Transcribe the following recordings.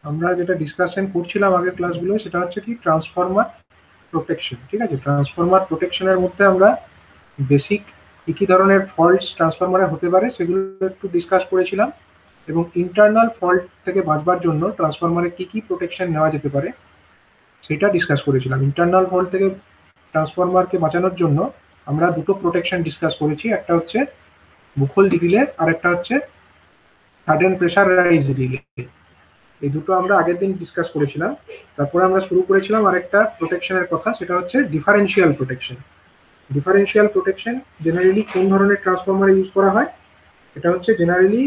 আমরা যেটা ডিসকাশন করছিলাম আগের ক্লাসগুলো সেটা হচ্ছে কি ট্রান্সফরমার প্রোটেকশন। ঠিক আছে, ট্রান্সফরমার প্রোটেকশনের মধ্যে আমরা বেসিক কি কি ধরনের ফল্টস ট্রান্সফরমারে হতে পারে সেগুলো একটু ডিসকাস করেছিলাম, এবং ইন্টারনাল ফল্ট থেকে বাঁচবার জন্য ট্রান্সফরমারে কি কি প্রোটেকশন নেওয়া যেতে পারে সেটা ডিসকাস করেছিলাম। ইন্টারনাল ফল্ট থেকে ট্রান্সফরমারকে বাঁচানোর জন্য আমরা দুটো প্রোটেকশন ডিসকাস করেছি, একটা হচ্ছে বুখল রিলে আর একটা হচ্ছে সাডেন প্রেসার রাইজ রিলে। এই দুটো আমরা আগের দিন ডিসকাস করেছিলাম। তারপরে আমরা শুরু করেছিলাম আরেকটা প্রোটেকশনের কথা, সেটা হচ্ছে differential protection. Differential protection generally কোন ধরনের ট্রান্সফরমারে ইউজ করা হয়? এটা হচ্ছে জেনারেলি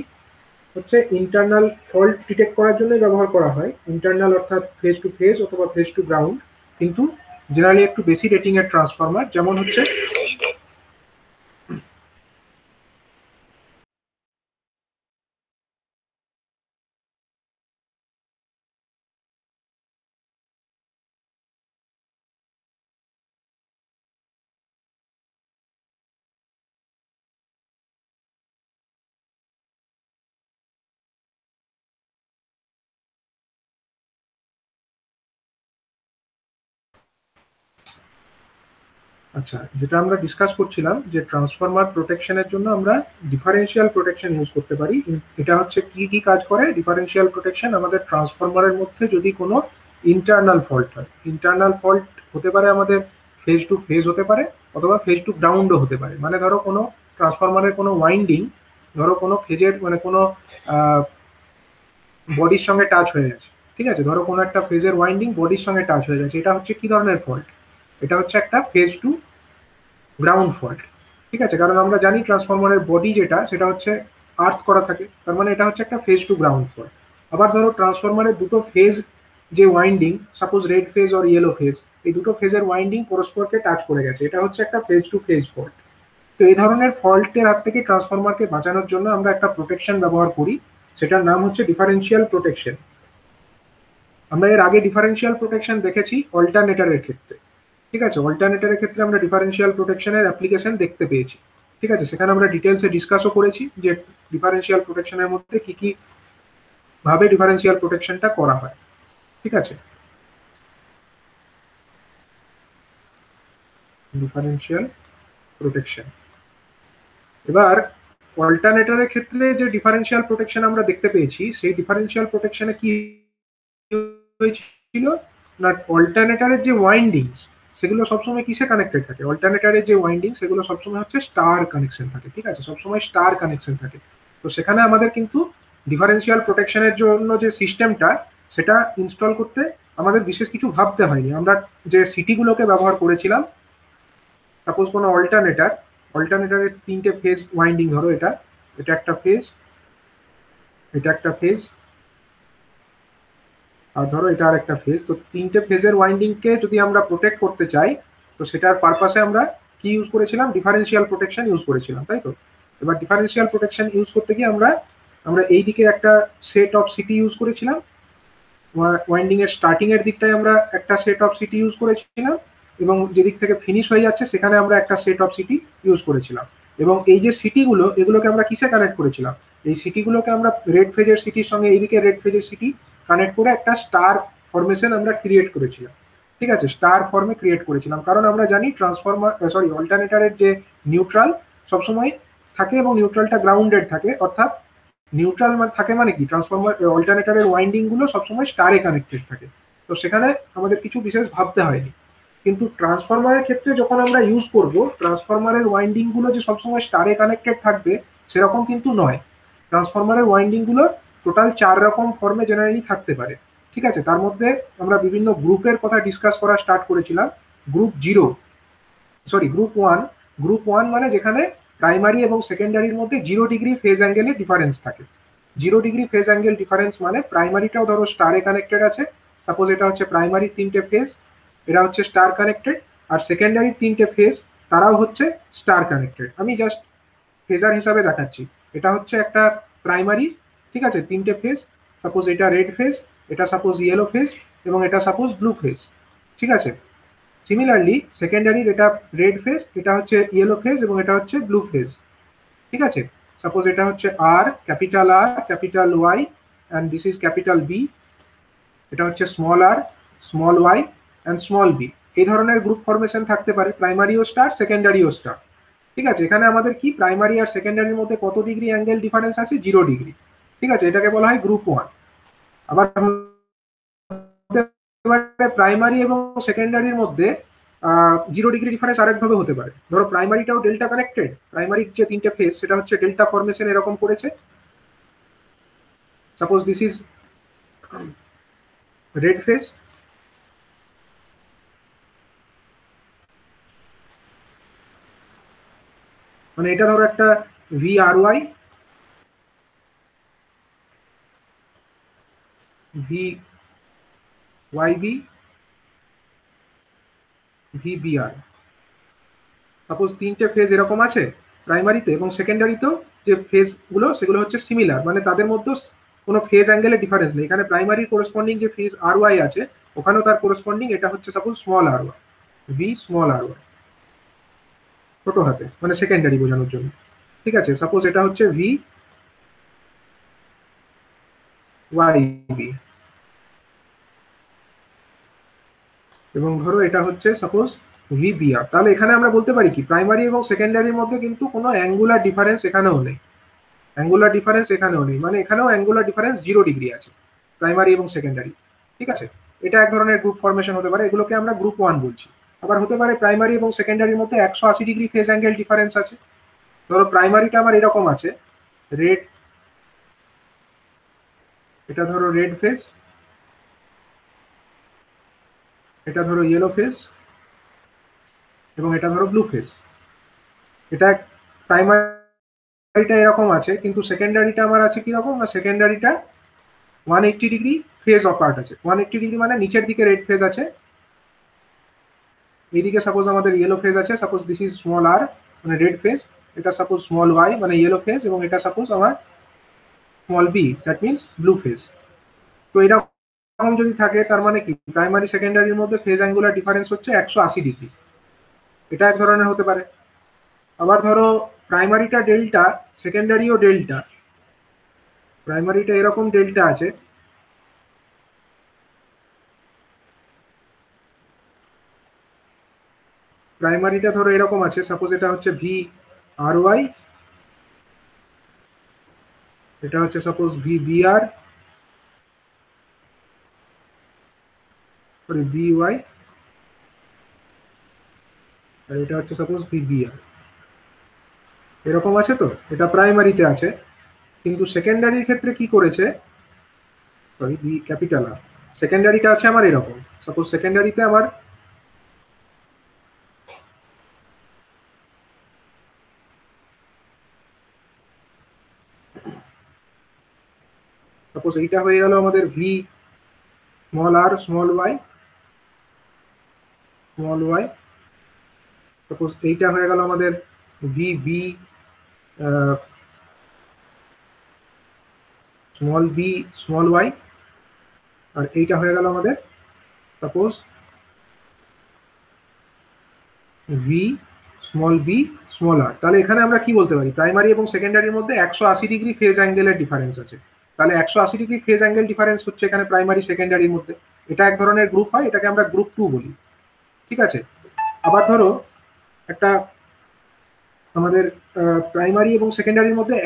হচ্ছে ইন্টারনাল ফল্ট ডিটেক্ট করার জন্য ব্যবহার করা হয়, ইন্টারনাল অর্থাৎ ফেজ টু ফেজ অথবা ফেজ টু গ্রাউন্ড, কিন্তু জেনারেলি একটু বেশি রেটিং এর ট্রান্সফরমার, যেমন হচ্ছে আচ্ছা, যেটা আমরা ডিসকাস করছিলাম যে ট্রান্সফরমার প্রোটেকশনের জন্য আমরা ডিফারেন্সিয়াল প্রোটেকশন ইউজ করতে পারি। এটা হচ্ছে কি কি কাজ করে ডিফারেন্সিয়াল প্রোটেকশন? আমাদের ট্রান্সফরমারের মধ্যে যদি কোনো ইন্টারনাল ফল্ট হয়, ইন্টারনাল ফল্ট হতে পারে আমাদের ফেজ টু ফেজ হতে পারে অথবা ফেজ টু গ্রাউন্ডও হতে পারে। মানে ধরো কোনো ট্রান্সফরমারের কোনো ওয়াইন্ডিং, ধরো কোনো ফেজের মানে কোনো বডির সঙ্গে টাচ হয়ে গেছে, ঠিক আছে, ধরো কোনো একটা ফেজের ওয়াইন্ডিং বডির সঙ্গে টাচ হয়ে গেছে, এটা হচ্ছে কি ধরনের ফল্ট? এটা হচ্ছে একটা ফেজ টু গ্রাউন্ড ফল্ট। ঠিক আছে, কারণ আমরা জানি ট্রান্সফরমারের বডি যেটা সেটা হচ্ছে আর্থ করা থাকে, তার মানে এটা হচ্ছে একটা ফেজ টু গ্রাউন্ড ফল্ট। আবার ধরো ট্রান্সফরমারের দুটো ফেজ যে ওয়াইন্ডিং, সাপোজ রেড ফেজ আর ইয়েলো ফেজ, এই দুটো ফেজের ওয়াইন্ডিং পরস্পরকে টাচ করে গেছে, এটা হচ্ছে একটা ফেজ টু ফেজ ফল্ট। তো এই ধরনের ফল্টের হাত থেকে ট্রান্সফরমারকে বাঁচানোর জন্য আমরা একটা প্রোটেকশন ব্যবহার করি, সেটার নাম হচ্ছে ডিফারেন্সিয়াল প্রোটেকশন। আমরা এর আগে ডিফারেন্সিয়াল প্রোটেকশন দেখেছি অল্টারনেটরের ক্ষেত্রে। ঠিক আছে, অল্টারনেটরের ক্ষেত্রে আমরা ডিফারেন্সিয়াল প্রোটেকশনের অ্যাপ্লিকেশন দেখতে পেয়েছি। ঠিক আছে, সেখানে আমরা ডিটেলসে ডিসকাসও করেছি যে ডিফারেন্সিয়াল প্রোটেকশনের মধ্যে কি কি ভাবে ডিফারেন্সিয়াল প্রোটেকশনটা করা হয়। ঠিক আছে, ডিফারেন্সিয়াল প্রোটেকশন। এবার অল্টারনেটরের ক্ষেত্রে যে ডিফারেন্সিয়াল প্রোটেকশন আমরা দেখতে পেয়েছি, সেই ডিফারেন্সিয়াল প্রোটেকশনে কি হয়েছিল না, অল্টারনেটরের যে ওয়াইন্ডিংস সেগুলো সবসময় কিসে কানেক্টেড থাকে? অল্টারনেটরের যে ওয়াইন্ডিং সেগুলো সবসময় হচ্ছে স্টার কানেকশন থাকে। ঠিক আছে, সবসময় স্টার কানেকশন থাকে। তো সেখানে আমাদের কিন্তু ডিফারেন্সিয়াল প্রোটেকশনের জন্য যে সিস্টেমটা সেটা ইনস্টল করতে আমাদের বিশেষ কিছু ভাবতে হয়নি। আমরা যে সিটিগুলোকে ব্যবহার করেছিলাম, সাপোজ কোনো অল্টারনেটরের তিনটে ফেজ ওয়াইন্ডিং, ধরো এটা এটা একটা ফেজ, এটা একটা ফেজ, আর ধরো এটা আর একটা ফেজ। তো তিনটে ফেজের ওয়াইন্ডিংকে যদি আমরা প্রোটেক্ট করতে চাই, তো সেটার পারপাসে আমরা কি ইউজ করেছিলাম? ডিফারেন্সিয়াল প্রোটেকশন ইউজ করেছিলাম, তাই তো? এবার ডিফারেন্সিয়াল প্রোটেকশন ইউজ করতে গিয়ে আমরা আমরা এই দিকে একটা সেট অফ সিটি ইউজ করেছিলাম, ওয়াইন্ডিং এর স্টার্টিং এর দিকটায় আমরা একটা সেট অফ সিটি ইউজ করেছিলাম, এবং যেদিক থেকে ফিনিশ হয়ে যাচ্ছে সেখানে আমরা একটা সেট অফ সিটি ইউজ করেছিলাম। এবং এই যে সিটিগুলো, এগুলোকে আমরা কিসে কানেক্ট করেছিলাম? এই সিটিগুলোকে আমরা রেড ফেজের সিটির সঙ্গে এইদিকে রেড ফেজের সিটি কানেক্ট করে একটা স্টার ফরমেশন আমরা ক্রিয়েট করেছিলাম। ঠিক আছে, স্টার ফর্মে ক্রিয়েট করেছিলাম, কারণ আমরা জানি ট্রান্সফরমার অল্টারনেটরের যে নিউট্রাল সবসময় থাকে এবং নিউট্রালটা গ্রাউন্ডেড থাকে, অর্থাৎ নিউট্রাল থাকে মানে কি, ট্রান্সফরমার অল্টারনেটরের ওয়াইন্ডিং গুলো সবসময় স্টারে কানেক্টেড থাকে। তো সেখানে আমাদের কিছু বিশেষ ভাবতে হয়নি। কিন্তু ট্রান্সফরমারের ক্ষেত্রে যখন আমরা ইউজ করব, ট্রান্সফরমারের ওয়াইন্ডিং গুলো যে সবসময় স্টারে কানেক্টেড থাকবে সেরকম কিন্তু নয়। ট্রান্সফরমারের ওয়াইন্ডিং গুলো টোটাল 4 রকম ফর্মে জেনারেলি থাকতে পারে। ঠিক আছে, তার মধ্যে আমরা বিভিন্ন গ্রুপের কথা ডিসকাস করা স্টার্ট করেছিলাম। Group 0, sorry group 1। গ্রুপ 1 মানে যেখানে প্রাইমারি এবং সেকেন্ডারির মধ্যে 0 ডিগ্রি ফেজ অ্যাঙ্গেলের ডিফারেন্স থাকে। 0 ডিগ্রি ফেজ অ্যাঙ্গেল ডিফারেন্স মানে প্রাইমারিটাও ধরো স্টারে কানেক্টেড আছে, সাপোজ এটা হচ্ছে প্রাইমারি তিনটে ফেজ, এরা হচ্ছে স্টার কানেক্টেড, আর সেকেন্ডারি তিনটে ফেজ তারাও হচ্ছে স্টার কানেক্টেড। আমি জাস্ট ফেজার হিসাবে দেখাচ্ছি। এটা হচ্ছে একটা প্রাইমারি, ঠিক আছে, তিনটে ফেজ, সাপোজ এটা রেড ফেজ, এটা সাপোজ ইয়েলো ফেজ, এবং এটা সাপোজ ব্লু ফেজ। ঠিক আছে, সিমিলারলি সেকেন্ডারির এটা রেড ফেজ, এটা হচ্ছে ইয়েলো ফেজ, এবং এটা হচ্ছে ব্লু ফেজ। ঠিক আছে, সাপোজ এটা হচ্ছে R, capital Y, and this is capital B. এটা হচ্ছে small R, small Y and small B. এই ধরনের গ্রুপ ফরমেশন থাকতে পারে, প্রাইমারিও স্টার, সেকেন্ডারিও স্টার। ঠিক আছে, এখানে আমাদের কি প্রাইমারি আর সেকেন্ডারির মধ্যে কত ডিগ্রি অ্যাঙ্গেল ডিফারেন্স আছে? 0 ডিগ্রি। ঠিক আছে, এটাকে বলা হয় গ্রুপ 1। আবার প্রাইমারি এবং সেকেন্ডারির মধ্যে 0 ডিগ্রি ডিফারেন্স আরেকভাবে হতে পারে। ধরো প্রাইমারিটাও ডেল্টা কানেক্টেড, প্রাইমারির যে 3টে ফেজ সেটা হচ্ছে ডেল্টা ফরমেশন এরকম করেছে। Suppose this is red phase, মানে এটা ধরো একটা V R Y, V Y B, V B R. Suppose 3টে ফেজ এরকম আছে প্রাইমারিতে, এবং সেকেন্ডারিতেও যে ফেজগুলো সেগুলো হচ্ছে সিমিলার, মানে তাদের মধ্যে কোনো ফেজ অ্যাঙ্গেলের ডিফারেন্স নেই। এখানে প্রাইমারি কোরেসপন্ডিং যে ফেজ আর ওয়াই আছে ওখানেও তার কোরেসপন্ডিং এটা হচ্ছে সাপোজ স্মল আর ওয়াই, ভি স্মল আর ওয়াই ছোট হাতে, মানে সেকেন্ডারি বোঝানোর জন্য। ঠিক আছে, সাপোজ এটা হচ্ছে ভি ওয়াই বি, এবং ধরো এটা হচ্ছে সাপোজ ভি বি আর। তাহলে এখানে আমরা বলতে পারি কি প্রাইমারি এবং সেকেন্ডারির মধ্যে কিন্তু কোনো অ্যাঙ্গুলার ডিফারেন্স এখানেও নেই, অ্যাঙ্গুলার ডিফারেন্স এখানেও নেই, মানে এখানেও অ্যাঙ্গুলার ডিফারেন্স 0 ডিগ্রি আছে প্রাইমারি এবং সেকেন্ডারি। ঠিক আছে, এটা এক ধরনের গ্রুপ ফরমেশন হতে পারে, এগুলোকে আমরা গ্রুপ 1 বলছি। আবার হতে পারে প্রাইমারি এবং সেকেন্ডারির মধ্যে 180 ডিগ্রি ফেজ অ্যাঙ্গেল ডিফারেন্স আছে। ধরো প্রাইমারিটা আমার এরকম আছে, রেড, এটা ধরো রেড ফেজ, এটা ধরো ইয়েলো ফেজ, এবং এটা ধরো ব্লু ফেজ। এটা প্রাইমারিটা এরকম আছে, কিন্তু সেকেন্ডারিটা আমার আছে কিরকম না, সেকেন্ডারিটা 180 ডিগ্রি ফেজ অপার্ট আছে। 180 ডিগ্রি মানে নিচের দিকে রেড ফেজ আছে, এইদিকে সাপোজ আমাদের ইয়েলো ফেজ আছে, suppose this is small R মানে রেড ফেজ, এটা সাপোজ স্মল ওয়াই মানে ইয়েলো ফেজ, এবং এটা সাপোজ আমার small B, that means blue phase. তো এরকম যদি থাকে তার মানে কি প্রাইমারি সেকেন্ডারির মধ্যে ফেজ অ্যাঙ্গুলার ডিফারেন্স হচ্ছে 180 ডিগ্রি, এটা এক ধরনের হতে পারে। আবার ধরো প্রাইমারিটা ডেল্টা, সেকেন্ডারিও ডেল্টা, প্রাইমারিটা এরকম ডেল্টা আছে, প্রাইমারিটা ধরো এরকম আছে, সাপোজ এটা হচ্ছে ভি আর ওয়াই, এটা হচ্ছে সাপোজ ভি বি আর, সরি বি ওয়াই, আর এটা হচ্ছে সাপোজ ভি বি আর। এরকম আছে, তো এটা প্রাইমারিতে আছে। কিন্তু সেকেন্ডারির ক্ষেত্রে কি করেছে, সরি বি ক্যাপিটাল আর, সেকেন্ডারিটা আছে আমার এরকম, সাপোজ সেকেন্ডারিতে আমার সাপোজ এইটা হয়ে গেল আমাদের V small R small Y, small Y. Suppose এইটা হয়ে গেল আমাদের V B small B small Y, আর এইটা হয়ে গেল আমাদের suppose V small B small R. তাহলে এখানে আমরা কি বলতে পারি, প্রাইমারি এবং সেকেন্ডারির মধ্যে 180 ডিগ্রি ফেজ অ্যাঙ্গেলের ডিফারেন্স আছে। তাহলে 180 ডিগ্রি ফেজ অ্যাঙ্গেল ডিফারেন্স হচ্ছে এখানে প্রাইমারি সেকেন্ডারির মধ্যে, এটা এক ধরনের গ্রুপ হয়, এটাকে আমরা গ্রুপ 2 বলি। ঠিক আছে, আবার ধরো একটা আমাদের প্রাইমারি এবং সেকেন্ডারির মধ্যে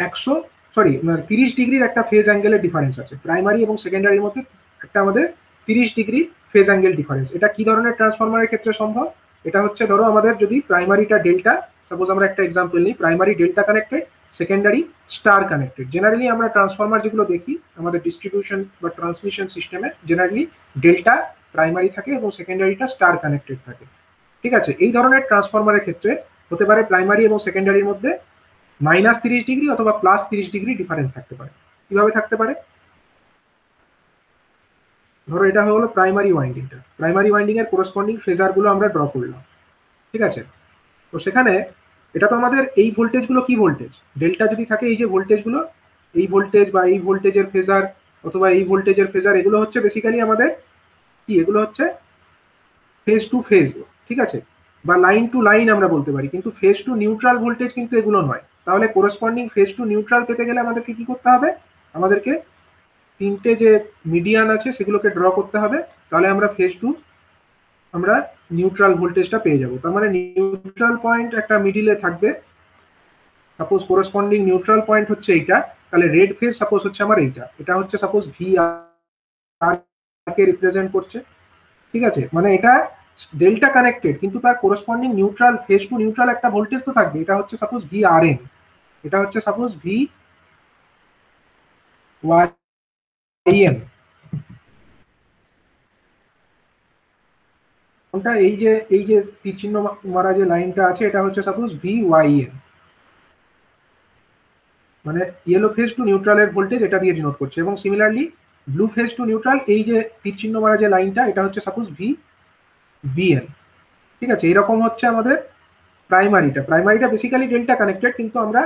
30 ডিগ্রির একটা ফেজ অ্যাঙ্গেলের ডিফারেন্স আছে, প্রাইমারি এবং সেকেন্ডারির মধ্যে একটা আমাদের 30 ডিগ্রি ফেজ অ্যাঙ্গেল ডিফারেন্স। এটা কি ধরনের ট্রান্সফরমারের ক্ষেত্রে সম্ভব? এটা হচ্ছে ধরো আমাদের যদি প্রাইমারিটা ডেল্টা, সাপোজ আমরা একটা এক্সাম্পল নিই, primary delta connected, secondary star connected. Generally আমরা ট্রান্সফরমার যেগুলো দেখি আমাদের ডিস্ট্রিবিউশন বা ট্রান্সমিশন সিস্টেমে, জেনারেলি ডেল্টা প্রাইমারি থাকে এবং সেকেন্ডারিটা স্টার কানেক্টেড থাকে। ঠিক আছে, এই ধরনের ট্রান্সফরমারের ক্ষেত্রে হতে পারে প্রাইমারি এবং সেকেন্ডারির মধ্যে -30 ডিগ্রি অথবা +30 ডিগ্রি ডিফারেন্স থাকতে পারে। কিভাবে থাকতে পারে, ধরো এটা হলো প্রাইমারি ওয়াইন্ডিংটা, প্রাইমারি ওয়াইন্ডিং এর কোরসপন্ডিং ফেজারগুলো আমরা ড্র করলাম। ঠিক আছে, তো সেখানে এটা তো আমাদের এই ভোল্টেজগুলো কি ভোল্টেজ, ডেল্টা যদি থাকে, এই যে ভোল্টেজগুলো, এই ভোল্টেজ বা এই ভোল্টেজের ফেজার অথবা এই ভোল্টেজের ফেজার, এগুলো হচ্ছে বেসিক্যালি আমাদের কি, এগুলো হচ্ছে ফেজ টু ফেজ। ঠিক আছে, বা লাইন টু লাইন আমরা বলতে পারি, কিন্তু ফেজ টু নিউট্রাল ভোল্টেজ কিন্তু এগুলো নয়। তাহলে কোরসপন্ডিং ফেজ টু নিউট্রাল পেতে গেলে আমাদেরকে কি করতে হবে, আমাদেরকে তিনটে যে মিডিয়ান আছে সেগুলোকে ড্র করতে হবে, তাহলে আমরা ফেজ টু আমরা নিউট্রাল ভোল্টেজটা পেয়ে যাব। তার মানে নিউট্রাল পয়েন্ট একটা মিডিলে থাকবে, সাপোজ কোরেসপন্ডিং নিউট্রাল পয়েন্ট হচ্ছে এইটা, তাহলে রেড ফেজ সাপোজ হচ্ছে আমার এইটা, এটা হচ্ছে সাপোজ ভি আর কে রিপ্রেজেন্ট করছে, ঠিক আছে। মানে এটা ডেল্টা কানেক্টেড, কিন্তু তার corresponding neutral phase to neutral একটা ভোল্টেজ তো থাকবে, এটা হচ্ছে সাপোজ ভি আর এন, এটা হচ্ছে সাপোজ ভি ওয়াই এন। কোনটা? এই যে তীর চিহ্ন মারা যে লাইনটা আছে এটা হচ্ছে সাপোজ ভি ওয়াই এন, মানে ইয়েলো ফেজ টু নিউট্রালের ভোল্টেজ এটা দিয়ে ডিনোট করছে। এবং similarly blue phase to neutral, এই যে তীর চিহ্ন মারা যে লাইনটা এটা হচ্ছে সাপোজ ভি বিএন, ঠিক আছে। এরকম হচ্ছে আমাদের প্রাইমারিটা বেসিক্যালি ডেল্টা কানেক্টেড, কিন্তু আমরা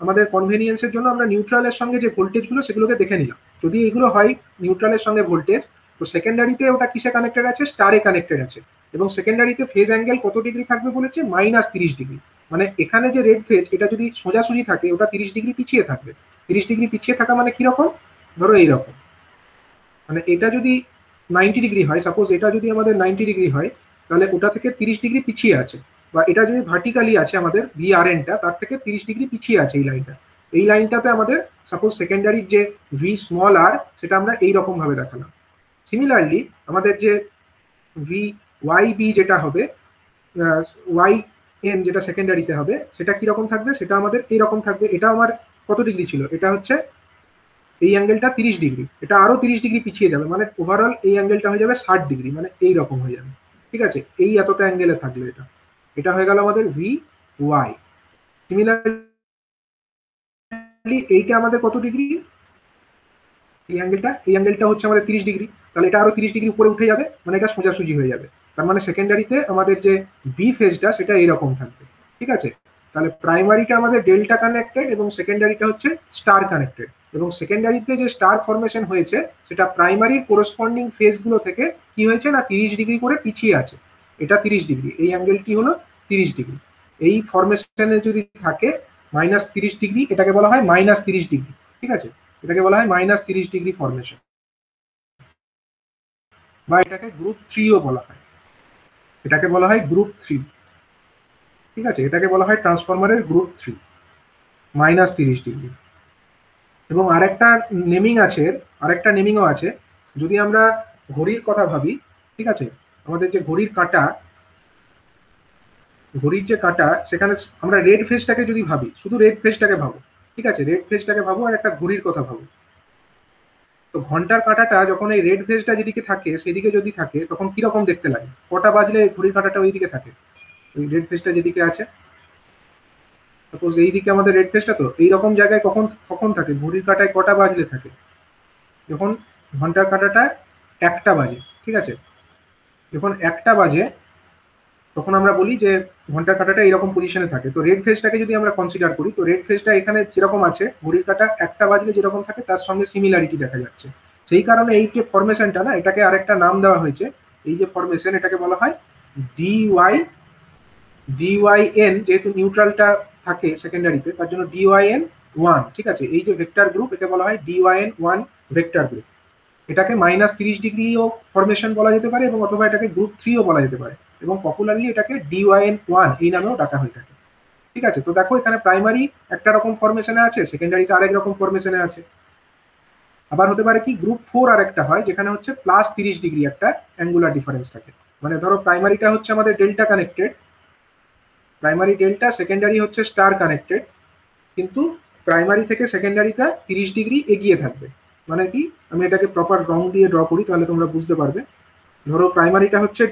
আমাদের কনভেনিয়েন্সের জন্য আমরা নিউট্রালের সঙ্গে যে ভোল্টেজগুলো সেগুলোকে দেখে নিলাম। যদি এগুলো হয় নিউট্রালের সঙ্গে ভোল্টেজ, তো সেকেন্ডারিতে ওটা কিসে কানেক্টেড আছে? স্টারে কানেক্টেড আছে। এবং সেকেন্ডারিতে ফেজ অ্যাঙ্গেল কত ডিগ্রি থাকবে বলেছে? -30 ডিগ্রি। মানে এখানে যে রেড ফেজ এটা যদি সোজাসুজি থাকে ওটা 30 ডিগ্রি পিছিয়ে থাকবে। 30 ডিগ্রি পিছিয়ে থাকা মানে কিরকম? ধরো এইরকম, মানে এটা যদি 90 ডিগ্রি হয়, সাপোজ এটা যদি আমাদের 90 ডিগ্রি হয়, তাহলে ওটা থেকে 30 ডিগ্রি পিছিয়ে আছে। বা এটা যদি ভার্টিক্যালি আছে আমাদের ভি আর এনটা, তার থেকে 30 ডিগ্রি পিছিয়ে আছে এই লাইনটা। এই লাইনটাতে আমাদের সাপোজ সেকেন্ডারির যে ভি স্মল আর সেটা আমরা এইরকম ভাবে দেখালাম। সিমিলারলি আমাদের যে ভি ওয়াই বি যেটা হবে, ওয়াই এন যেটা সেকেন্ডারিতে হবে, সেটা কিরকম থাকবে? সেটা আমাদের এইরকম থাকবে। এটা আমার কত ডিগ্রি ছিল? এটা হচ্ছে এই অ্যাঙ্গেলটা 30 ডিগ্রি, এটা আরো 30 ডিগ্রি পিছিয়ে যাবে, মানে ওভারঅল এই অ্যাঙ্গেলটা হয়ে যাবে 60 ডিগ্রি, মানে এই রকম হয়ে যাবে, ঠিক আছে। এই এতটা অ্যাঙ্গেলে থাকলে এটা এটা হয়ে গেল আমাদের ভি ওয়াই। সিমিলারলি এইটা আমাদের কত ডিগ্রি? এই অ্যাঙ্গেলটা হচ্ছে আমাদের 30 ডিগ্রি, তাহলে এটা আরো 30 ডিগ্রি উপরে উঠে যাবে, মানে এটা সোজাসুজি হয়ে যাবে। তার মানে সেকেন্ডারিতে আমাদের যে বি ফেজটা সেটা এইরকম থাকবে, ঠিক আছে। তাহলে প্রাইমারিটা আমাদের ডেল্টা কানেক্টেড এবং সেকেন্ডারিটা হচ্ছে স্টার কানেক্টেড। এবং সেকেন্ডারিতে যে স্টার ফরমেশন হয়েছে সেটা প্রাইমারির কোরেসপন্ডিং ফেজগুলো থেকে কি হয়েছে না 30 ডিগ্রি করে পিছিয়ে আছে। এটা 30 ডিগ্রি, এই অ্যাঙ্গেলটি হলো 30 ডিগ্রি। এই ফরমেশনে যদি থাকে -30 ডিগ্রি, এটাকে বলা হয় -30 ডিগ্রি, ঠিক আছে। এটাকে বলা হয় -30 ডিগ্রি ফরমেশন, বা এটাকে গ্রুপ থ্রিও বলা হয়। এটাকে বলা হয় গ্রুপ থ্রি, ঠিক আছে। এটাকে বলা হয় ট্রান্সফরমারের গ্রুপ থ্রি, -30 ডিগ্রি। এবং আরেকটা নেমিংও আছে। যদি আমরা ঘড়ির কথা ভাবি, ঠিক আছে, আমাদের যে ঘড়ির যে কাঁটা, সেখানে আমরা রেড ফেজটাকে যদি ভাবি, শুধু রেড ফেজটাকে ভাবো, ঠিক আছে, রেড ফেজটাকে ভাবো আর একটা ঘড়ির কথা ভাবো। তো ঘন্টার কাঁটাটা যখন এই রেড ফেজটা যেদিকে থাকে সেদিকে যদি থাকে তখন কিরকম দেখতে লাগে? কটা বাজলে ঘড়ির কাঁটাটা ওই দিকে থাকে? ওই রেড ফেজটা যেদিকে আছে, সাপোজ এইদিকে আমাদের রেড ফেজটা, তো এইরকম জায়গায় কখন কখন থাকে? ঘড়ির কাঁটায় কটা বাজলে থাকে? যখন ঘন্টার কাঁটাটা 1টা বাজে, ঠিক আছে। যখন 1টা বাজে তখন আমরা বলি যে ঘন্টার কাঁটাটা এরকম পজিশনে থাকে। তো রেড ফেজটাকে যদি আমরা কনসিডার করি, তো রেড ফেজটা এখানে যেরকম আছে, ঘড়ির কাঁটা 1টা বাজলে যেরকম থাকে তার সঙ্গে সিমিলারিটি দেখা যাচ্ছে। সেই কারণে এই যে ফরমেশনটা না, এটাকে আরেকটা নাম দেওয়া হয়েছে। এই যে ফরমেশন, এটাকে বলা হয় ডিওয়াইএন, যেহেতু নিউট্রালটা থাকে সেকেন্ডারিতে তার জন্য ডিওয়াইএন 1, ঠিক আছে। এই যে ভেক্টর গ্রুপ, একে বলা হয় ডিওয়াইএন 1 ভেক্টর গ্রুপ। এটাকে -30 ডিগ্রিও ফরমেশন বলা যেতে পারে, এবং অথবা এটাকে গ্রুপ থ্রিও বলা যেতে পারে, এবং পপুলারলি এটাকে ডিওয়াইএন 1 এই নামেও ডাকা হয়ে থাকে, ঠিক আছে। তো দেখো এখানে প্রাইমারি একটা রকম ফরমেশনে আছে, সেকেন্ডারিতে আরেক রকম ফরমেশনে আছে। আবার হতে পারে কি গ্রুপ 4 আর একটা হয়, যেখানে হচ্ছে +30 ডিগ্রি একটা অ্যাঙ্গুলার ডিফারেন্স থাকে। মানে ধরো প্রাইমারিটা হচ্ছে আমাদের delta connected, primary delta, secondary হচ্ছে স্টার কানেক্টেড, কিন্তু প্রাইমারি থেকে সেকেন্ডারিটা 30 ডিগ্রি এগিয়ে থাকবে। মানে কি, আমি এটাকে প্রপার রং দিয়ে ড্র করি তাহলে তোমরা বুঝতে পারবে। ধরো প্রাইমারিটা হচ্ছে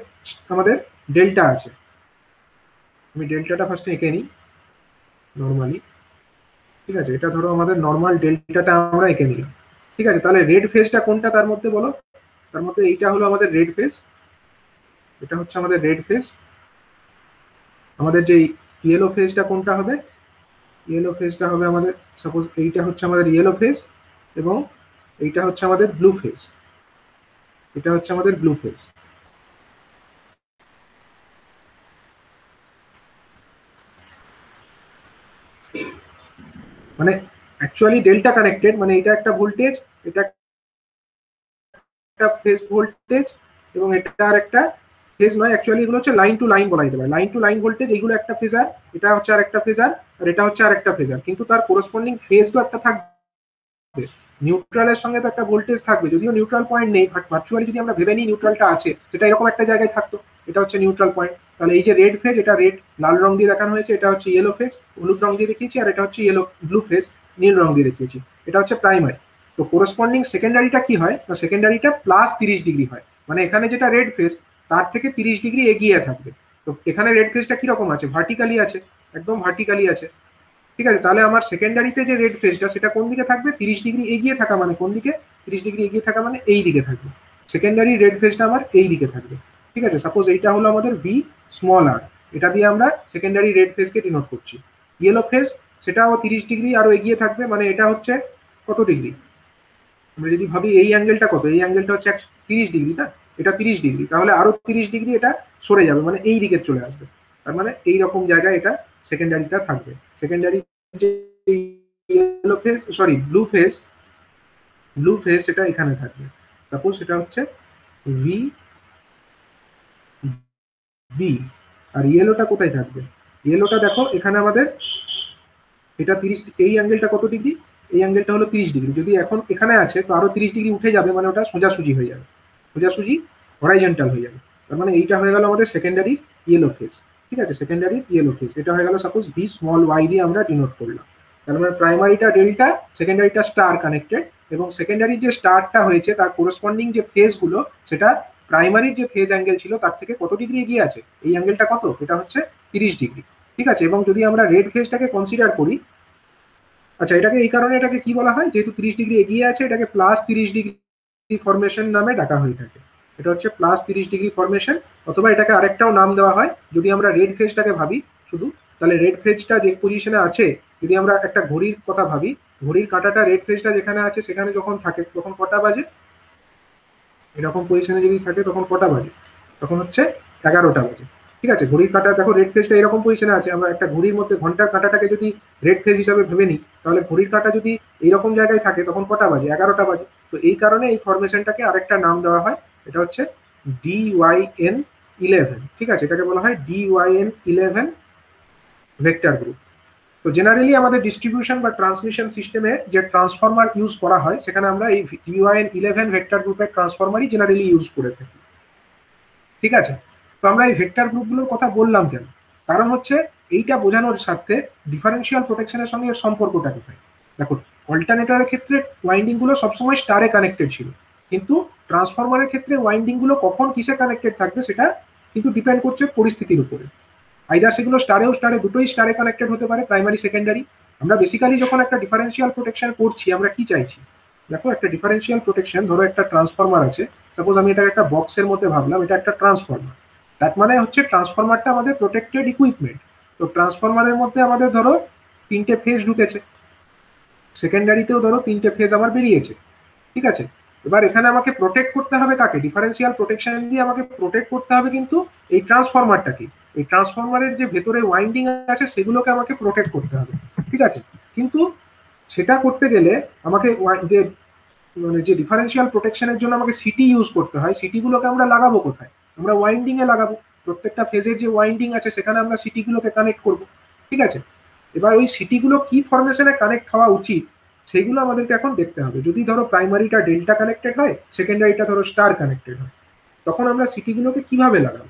আমাদের ডেল্টা আছে, আমি ডেল্টাটা ফার্স্টে এঁকে নিই নর্মালি, ঠিক আছে। এটা ধরো আমাদের নর্মাল ডেল্টাটা আমরা এঁকে নিলাম, ঠিক আছে। তাহলে রেড ফেজটা কোনটা তার মধ্যে বলো? তার মধ্যে এইটা হলো আমাদের রেড ফেজ, এটা হচ্ছে আমাদের রেড ফেজ। আমাদের যে ইয়েলো ফেজটা কোনটা হবে? ইয়েলো ফেজটা হবে আমাদের, সাপোজ এইটা হচ্ছে আমাদের ইয়েলো ফেজ, এবং এইটা হচ্ছে আমাদের ব্লু ফেজ, এটা হচ্ছে আমাদের ব্লু ফেজ। মানে অ্যাকচুয়ালি ডেল্টা কানেক্টেড, মানে এটা একটা ভোল্টেজ, এটা একটা ফেজ ভোল্টেজ এবং এটা আর একটা ফেজ নয়, অ্যাকচুয়ালি এগুলো হচ্ছে লাইন টু লাইন বলা যেতে পারে, লাইন টু লাইন ভোল্টেজ, এইগুলো একটা ফেজার, এটা হচ্ছে আর একটা ফেজার, আর এটা হচ্ছে আর একটা ফেজার, কিন্তু তার কোরসপন্ডিং ফেজ তো একটা থাকবে, নিউট্রালের সঙ্গে তো একটা ভোল্টেজ থাকবে, যদিও নিউট্রাল পয়েন্ট নেই, বাট ভার্চুয়ালি যদি আমরা ভেবে নিই নিউট্রালটা আছে, সেটা এরকম একটা জায়গায় থাকতো, এটা হচ্ছে নিউট্রাল পয়েন্ট। তাহলে এই যে রেড ফেজ, এটা রেড লাল রং দিয়ে দেখানো হয়েছে, এটা হচ্ছে ইয়েলো ফেজ হলুদ রং দিয়ে দেখিয়েছি, আর এটা হচ্ছে ইয়েলো ব্লু ফেজ নীল রং দিয়ে দেখিয়েছি, এটা হচ্ছে প্রাইমারি। তো কোরসপন্ডিং সেকেন্ডারিটা কি হয়, তো সেকেন্ডারিটা প্লাস 30 ডিগ্রি হয়, মানে এখানে যেটা রেড ফেজ তার থেকে 30 ডিগ্রি এগিয়ে থাকবে। তো এখানে রেড ফেজটা কিরকম আছে, ভার্টিক্যালি আছে, একদম ভার্টিক্যালি আছে, ঠিক আছে। তাহলে আমার সেকেন্ডারিতে যে রেড ফেজটা সেটা কোন দিকে থাকবে, 30 ডিগ্রি এগিয়ে থাকা, মানে কোন দিকে, 30 ডিগ্রি এগিয়ে থাকা মানে এই দিকে থাকবে, সেকেন্ডারি রেড ফেজটা আমার এই দিকে থাকবে, ঠিক আছে। সাপোজ এইটা হলো আমাদের ভি স্মল আর, এটা দিয়ে আমরা সেকেন্ডারি রেড ফেজকে ডিনোট করছি। ইয়েলো ফেজ সেটাও 30 ডিগ্রি আরো এগিয়ে থাকবে, মানে এটা হচ্ছে কত ডিগ্রি, আমরা যদি ভাবি এই অ্যাঙ্গেলটা কত, এই অ্যাঙ্গেলটা হচ্ছে 30 ডিগ্রি না, এটা 30 ডিগ্রি, তাহলে আরো 30 ডিগ্রি এটা সরে যাবে, মানে এই দিকে চলে আসবে, তার মানে এই রকম জায়গায় এটা সেকেন্ডারিটা থাকবে। সেকেন্ডারি যে yellow phase, sorry blue phase সেটা এখানে থাকবে, সাপোজ সেটা হচ্ছে ভি বি। আর ইয়েলোটা কোথায় থাকবে, ইয়েলোটা দেখো এখানে আমাদের এটা 30, এই অ্যাঙ্গেলটা কত ডিগ্রি, এই অ্যাঙ্গেলটা হলো 30 ডিগ্রি, যদি এখন এখানে আছে তো আরো 30 ডিগ্রি উঠে যাবে, মানে ওটা সোজাসুজি হয়ে যাবে, সোজাসুজি হরাইজন্টাল হয়ে যাবে, তার মানে এইটা হয়ে গেল আমাদের সেকেন্ডারি ইয়েলো ফেজ, ঠিক আছে, সেকেন্ডারি ইয়েলো ফেজ, এটা হয়ে গেল সাপোজ ভি স্মল ওয়াই দিয়ে আমরা ডিনোট করলাম। তার মানে প্রাইমারিটা ডেল্টা, সেকেন্ডারিটা স্টার কানেক্টেড, এবং সেকেন্ডারি যে স্টারটা হয়েছে তার কোরসপন্ডিং যে ফেজগুলো সেটা প্রাইমারির যে ফেজ অ্যাঙ্গেল ছিল তার থেকে কত ডিগ্রি এগিয়ে আছে, এই অ্যাঙ্গেলটা কত, এটা হচ্ছে 30 ডিগ্রি, ঠিক আছে। এবং যদি আমরা রেড ফেজটাকে কনসিডার করি, আচ্ছা এটাকে এই কারণে এটাকে কি বলা হয়, যেহেতু 30 ডিগ্রি এগিয়ে আছে এটাকে প্লাস 30 ডিগ্রি ফরমেশন নামে ডাকা হয়ে থাকে, এটা হচ্ছে প্লাস 30 ডিগ্রি ফরমেশন, অথবা এটাকে আরেকটাও নাম দেওয়া হয়, যদি আমরা রেড ফেজটাকে ভাবি শুধু, তাহলে রেড ফেজটা যে পজিশনে আছে, যদি আমরা একটা ঘড়ির কথা ভাবি, ঘড়ির কাঁটাটা রেড ফেজটা যেখানে আছে সেখানে যখন থাকে তখন কটা বাজে, এরকম পজিশনে যদি থাকে তখন কটা বাজে, তখন হচ্ছে 11টা বাজে, ঠিক আছে। ঘড়ির কাঁটা দেখো রেড ফেজটা এরকম পজিশনে আছে, আমরা একটা ঘড়ির মধ্যে ঘন্টার কাঁটাটাকে যদি রেড ফেজ হিসাবে ভেবে নিই, তাহলে ঘড়ির কাঁটা যদি এইরকম জায়গায় থাকে তখন কটা বাজে, 11টা বাজে। তো এই কারণে এই ফরমেশনটাকে আরেকটা নাম দেওয়া হয়, এটা হচ্ছে DYN11, ঠিক আছে, এটাকে বলা হয় DYN11 ভেক্টর গ্রুপ। তো জেনারেলি আমাদের ডিস্ট্রিবিউশন বা ট্রান্সমিশন সিস্টেমে যে ট্রান্সফরমার ইউজ করা হয় সেখানে আমরা এই DYN11 ভেক্টর গ্রুপের ট্রান্সফরমারই জেনারেলি ইউজ করে থাকি, ঠিক আছে। তো আমরা এই ভেক্টর গ্রুপগুলোর কথা বললাম কেন, কারণ হচ্ছে এইটা বোঝানোর সাথে ডিফারেন্সিয়াল প্রোটেকশনের সঙ্গে এর সম্পর্কটা কোথায়। দেখো অল্টারনেটরের ক্ষেত্রে ওয়াইন্ডিং গুলো সবসময় স্টারে কানেক্টেড ছিল, কিন্তু ট্রান্সফরমারের ক্ষেত্রে ওয়াইন্ডিং গুলো কখন কিসে কানেক্টেড থাকবে সেটা কিন্তু ডিপেন্ড করছে পরিস্থিতির উপরে। আইদার সেগুলো স্টারেও স্টারে দুটোই স্টারে কানেক্টেড হতে পারে, প্রাইমারি সেকেন্ডারি। আমরা বেসিক্যালি যখন একটা ডিফারেন্সিয়াল প্রোটেকশন করছি আমরা কি চাইছি, দেখো একটা ডিফারেন্সিয়াল প্রোটেকশন, ধরো একটা ট্রান্সফরমার আছে, সাপোজ আমি এটা একটা বক্সের মধ্যে ভাবলাম এটা একটা ট্রান্সফরমার, তার মানে হচ্ছে ট্রান্সফরমারটা আমাদের প্রোটেক্টেড ইকুইপমেন্ট। তো ট্রান্সফরমারের মধ্যে আমাদের ধরো 3টে ফেজ ঢুকেছে, সেকেন্ডারিতেও ধরো 3টে ফেজ আমার বেরিয়েছে, ঠিক আছে। এবার এখানে আমাকে প্রোটেক্ট করতে হবে কাকে, ডিফারেন্সিয়াল প্রোটেকশন দিয়ে আমাকে প্রোটেক্ট করতে হবে কিন্তু এই ট্রান্সফরমারটাকে, এই ট্রান্সফরমারের যে ভেতরে ওয়াইন্ডিং আছে সেগুলোকে আমাকে প্রোটেক্ট করতে হবে, ঠিক আছে। কিন্তু সেটা করতে গেলে আমাকে যে মানে যে ডিফারেন্সিয়াল প্রোটেকশনের জন্য আমাকে সিটি ইউজ করতে হয়, সিটিগুলোকে আমরা লাগাবো কোথায়, আমরা ওয়াইন্ডিং এ লাগাবো, প্রত্যেকটা ফেজের যে ওয়াইন্ডিং আছে সেখানে আমরা সিটিগুলোকে কানেক্ট করব, ঠিক আছে। এবার ওই সিটিগুলো কি ফরমেশনে কানেক্ট হওয়া উচিত সেগুলো আমাদেরকে এখন দেখতে হবে। যদি ধরো প্রাইমারিটা ডেল্টা কানেক্টেড হয়, সেকেন্ডারিটা ধরো স্টার কানেক্টেড হয়, তখন আমরা সিটিগুলোকে কিভাবে লাগাবো,